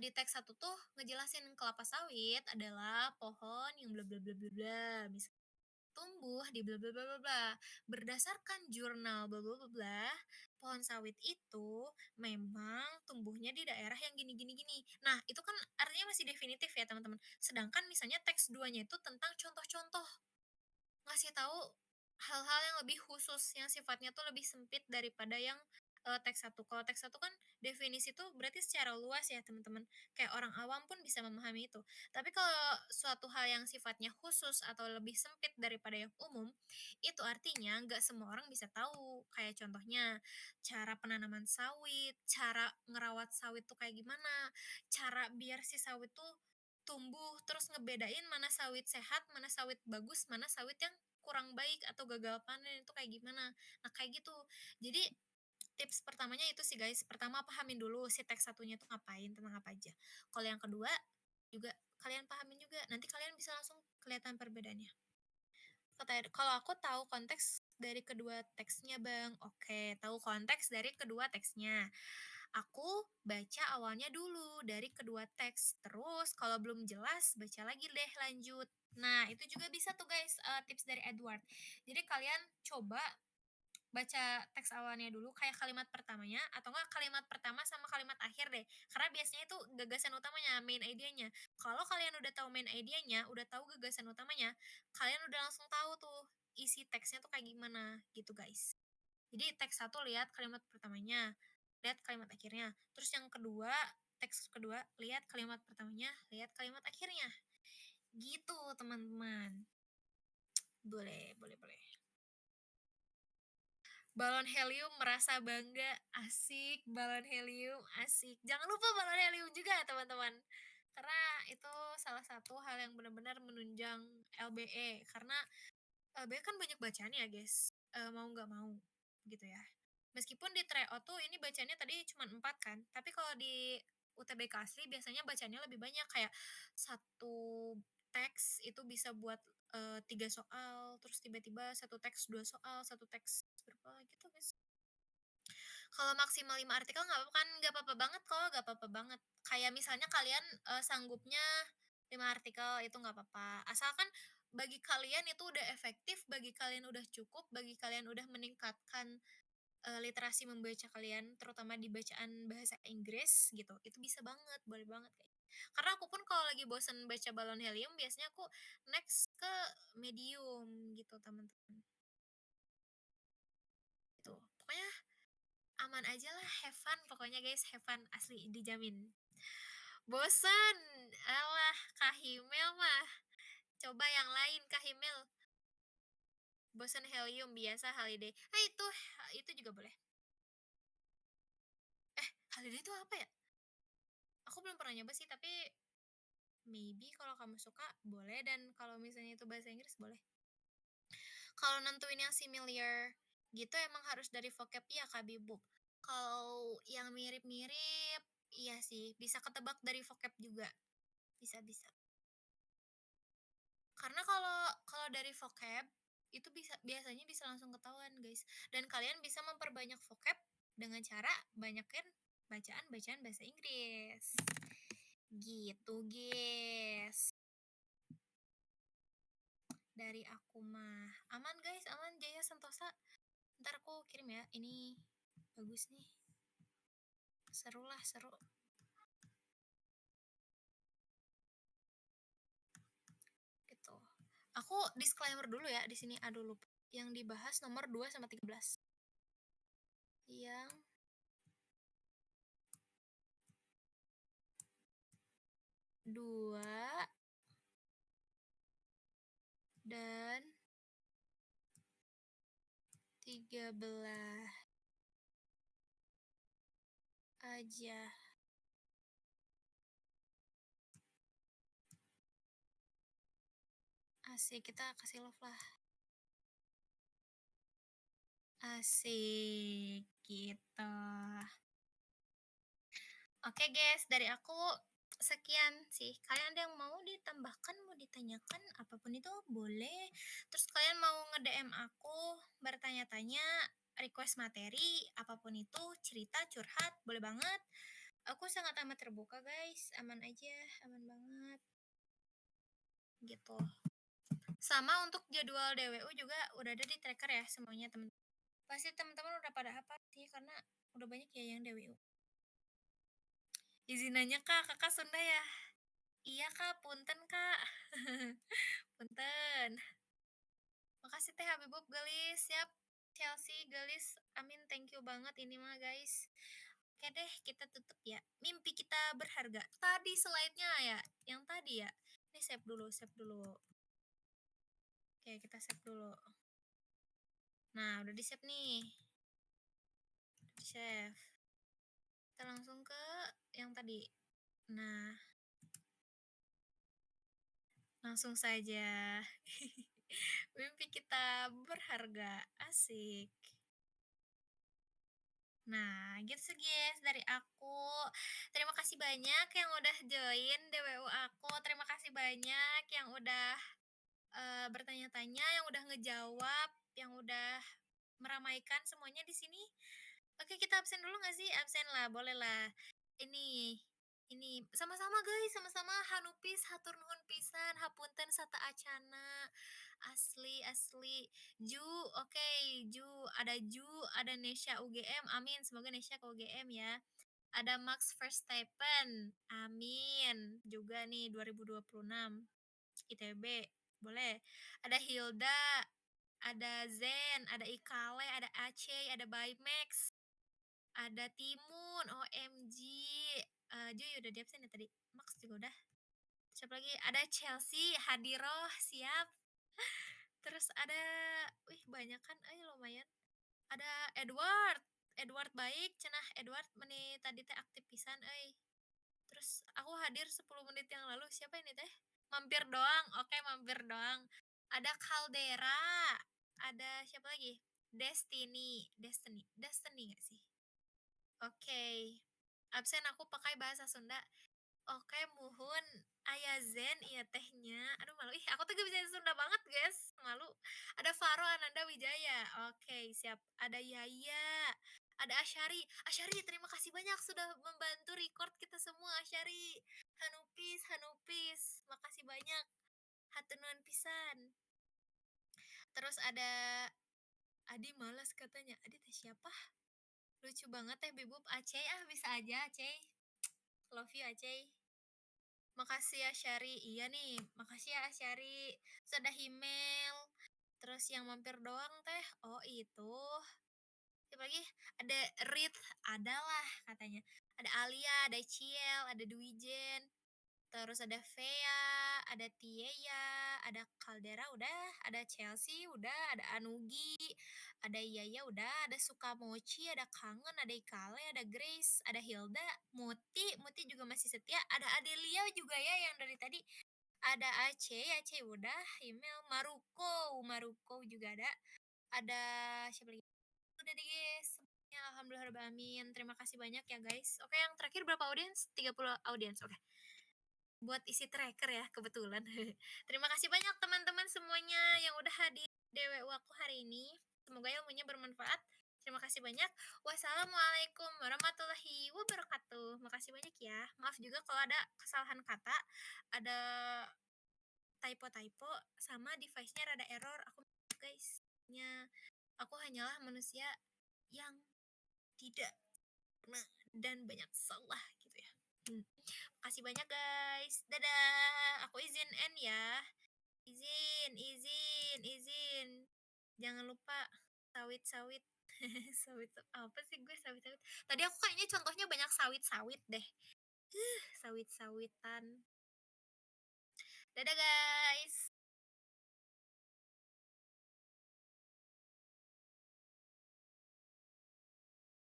di teks satu tuh ngejelasin kelapa sawit adalah pohon yang bla bla bla bla bla, tumbuh di bla bla bla bla bla. Berdasarkan jurnal bla bla bla bla, pohon sawit itu memang tumbuhnya di daerah yang gini gini gini. Nah, itu kan artinya masih definitif ya, teman-teman. Sedangkan misalnya teks duanya itu tentang contoh-contoh. Ngasih tahu hal-hal yang lebih khusus, yang sifatnya tuh lebih sempit daripada yang, teks satu. Kalau teks satu kan definisi tuh berarti secara luas ya, teman-teman, kayak orang awam pun bisa memahami itu. Tapi kalau suatu hal yang sifatnya khusus atau lebih sempit daripada yang umum, itu artinya nggak semua orang bisa tahu. Kayak contohnya, cara penanaman sawit, cara ngerawat sawit tuh kayak gimana, cara biar si sawit tuh tumbuh, terus ngebedain mana sawit sehat, mana sawit bagus, mana sawit yang kurang baik atau gagal panen itu kayak gimana. Nah, kayak gitu. Jadi tips pertamanya itu sih guys, pertama pahamin dulu si teks satunya tuh ngapain, tentang apa aja. Kalau yang kedua juga kalian pahamin juga, nanti kalian bisa langsung kelihatan perbedaannya. Kalau aku tahu konteks dari kedua teksnya, Bang. Oke, tahu konteks dari kedua teksnya. Aku baca awalnya dulu dari kedua teks. Terus kalau belum jelas, baca lagi deh lanjut. Nah, itu juga bisa tuh guys, tips dari Edward. Jadi kalian coba baca teks awalnya dulu kayak kalimat pertamanya atau enggak kalimat pertama sama kalimat akhir deh. Karena biasanya itu gagasan utamanya, main idenya. Kalau kalian udah tahu main idenya, udah tahu gagasan utamanya, kalian udah langsung tahu tuh isi teksnya tuh kayak gimana gitu guys. Jadi teks satu lihat kalimat pertamanya, lihat kalimat akhirnya. Terus yang kedua, teks kedua lihat kalimat pertamanya, lihat kalimat akhirnya. Gitu teman-teman. Boleh, boleh, boleh. Balon helium merasa bangga, asik, balon helium, asik. Jangan lupa balon helium juga teman-teman. Karena itu salah satu hal yang benar-benar menunjang LBE. Karena LBE kan banyak bacaan ya guys, mau nggak mau gitu ya. Meskipun di tryout tuh ini bacanya tadi cuma 4 kan, tapi kalau di UTBK asli biasanya bacanya lebih banyak kayak satu teks itu bisa buat 3 soal, terus tiba-tiba satu teks 2 soal, satu teks berapa gitu guys. Kalau maksimal 5 artikel nggak apa-apa kan? Nggak apa-apa banget kok, nggak apa-apa banget. Kayak misalnya kalian, sanggupnya 5 artikel itu nggak apa-apa. Asalkan bagi kalian itu udah efektif, bagi kalian udah cukup, bagi kalian udah meningkatkan, literasi membaca kalian, terutama di bacaan bahasa Inggris gitu, itu bisa banget, boleh banget kayak gitu. Karena aku pun kalau lagi bosen baca balon helium, biasanya aku next ke medium gitu, teman-teman. Gitu. Pokoknya aman aja lah, have fun pokoknya guys, have fun asli dijamin. Bosan, alah Kak Himel mah, coba yang lain Kak Himel. Bosan helium biasa holiday. Itu juga boleh. Holiday itu apa ya? Aku belum pernah nyoba sih, tapi maybe kalau kamu suka boleh dan kalau misalnya itu bahasa Inggris boleh. Kalau nentuin yang familiar gitu emang harus dari vocab ya Kak Bibu. Kalau yang mirip-mirip, iya sih bisa ketebak dari vocab juga. Bisa bisa. Karena kalau kalau dari vocab, itu biasanya bisa langsung ketahuan, guys. Dan kalian bisa memperbanyak vocab dengan cara banyakin bacaan-bacaan bahasa Inggris. Gitu, guys. Dari aku mah. Aman, guys. Aman, Jaya Sentosa. Ntar aku kirim ya. Ini bagus nih. Seru lah, seru. Gitu. Aku disclaimer dulu ya di sini. Aduh, lupa. Yang dibahas nomor 2 sama 13. Yang 2 dan 13 aja. Asik, kita kasih love lah. Asik, gitu. Oke guys, dari aku sekian sih. Kalian ada yang mau ditambahkan, mau ditanyakan, apapun itu boleh. Terus kalian mau nge-DM aku, bertanya-tanya, request materi, apapun itu, cerita, curhat, boleh banget. Aku sangat amat terbuka guys, aman aja, aman banget, gitu. Sama untuk jadwal DWU juga udah ada di tracker ya semuanya temen. Pasti teman-teman udah pada hafal sih karena udah banyak ya yang DWU. Izin nanya kak, kakak Sunda ya? Iya kak, punten kak. Punten. Makasih teh Habibub Gelis, siap. Chelsea Gelis, amin thank you banget ini mah guys. Oke deh, kita tutup ya. Mimpi kita berharga. Tadi slide-nya ya, yang tadi ya. Ini save dulu, save dulu. Oke, kita save dulu. Nah, udah di save nih. Di save. Kita langsung ke yang tadi. Nah, langsung saja. Mimpi kita berharga. Asik. Nah, gitu guys dari aku. Terima kasih banyak yang udah join DWU aku. Terima kasih banyak yang udah bertanya-tanya, yang udah ngejawab, yang udah meramaikan semuanya di sini. Oke, kita absen dulu nggak sih? Absen lah, boleh lah. Ini, ini sama-sama guys, sama-sama Hanupis, hatur nuhun pisan, hapunten sata acana. Asli, asli. Ju, oke, Ju, ada Nesha UGM. Amin, semoga Nesha ke UGM ya. Ada Max Verstappen. Amin. Juga nih 2026 ITB. Boleh. Ada Hilda, ada Zen, ada Ikale, ada Aceh, ada Bymax, ada Timun, OMG. Joy udah di absen ya tadi. Max juga udah. Siapa lagi? Ada Chelsea, Hadiroh, siap. Terus ada, wih banyak kan, lumayan. Ada Edward, Edward baik, cenah Edward menit tadi teh aktif pisan, Terus aku hadir 10 menit yang lalu, siapa ini teh? Mampir doang, oke mampir doang. Ada Caldera, ada siapa lagi? Destiny gak sih? Oke, absen aku pakai bahasa Sunda. Oke, muhun aya Zen iya tehnya. Aduh malu. Ih, aku tuh gak bisa Sunda banget, guys. Malu. Ada Faro Ananda Wijaya. Oke, siap. Ada Yaya. Ada Asyari. Asyari, terima kasih banyak sudah membantu record kita semua, Asyari. Hanupis, Hanupis. Makasih banyak. Hatunun pisan. Terus ada Adi malas katanya. Adi teh siapa? Lucu banget teh Bibub. Aceh bisa aja Aceh. Love you Aceh. Makasih ya Syari. Iya nih, makasih ya Syari. Sudah email. Terus yang mampir doang teh. Oh itu. Siapa lagi? Ada Rit, adalah katanya. Ada Alia, ada Ciel, ada Dwijen. Terus ada Vea, ada Tia, ada Caldera udah, ada Chelsea udah, ada Anugi, ada Yaya udah, ada Sukamochi, ada Kangen, ada Ikale, ada Grace, ada Hilda, Muti juga masih setia, ada Adelia juga ya yang dari tadi, ada Aceh udah, email Maruko juga ada siapa lagi? Udah deh guys, semuanya alhamdulillah rabbil alamin. Terima kasih banyak ya guys. Oke, yang terakhir berapa audiens? 30 audiens. Oke, buat isi tracker ya kebetulan. Terima kasih banyak teman-teman semuanya yang udah hadir DWU aku hari ini. Semoga ilmunya bermanfaat. Terima kasih banyak. Wassalamualaikum warahmatullahi wabarakatuh. Makasih banyak ya. Maaf juga kalau ada kesalahan kata, ada typo-typo sama device-nya rada error. Aku guys, aku hanyalah manusia yang tidak pernah dan banyak salah gitu ya. Makasih banyak guys. Dadah. Aku izin end ya. Izin. Jangan lupa sawit-sawit. Sawit apa sih gue sawit-sawit? Tadi aku kayaknya contohnya banyak sawit-sawit deh. Sawit-sawitan. Dadah guys.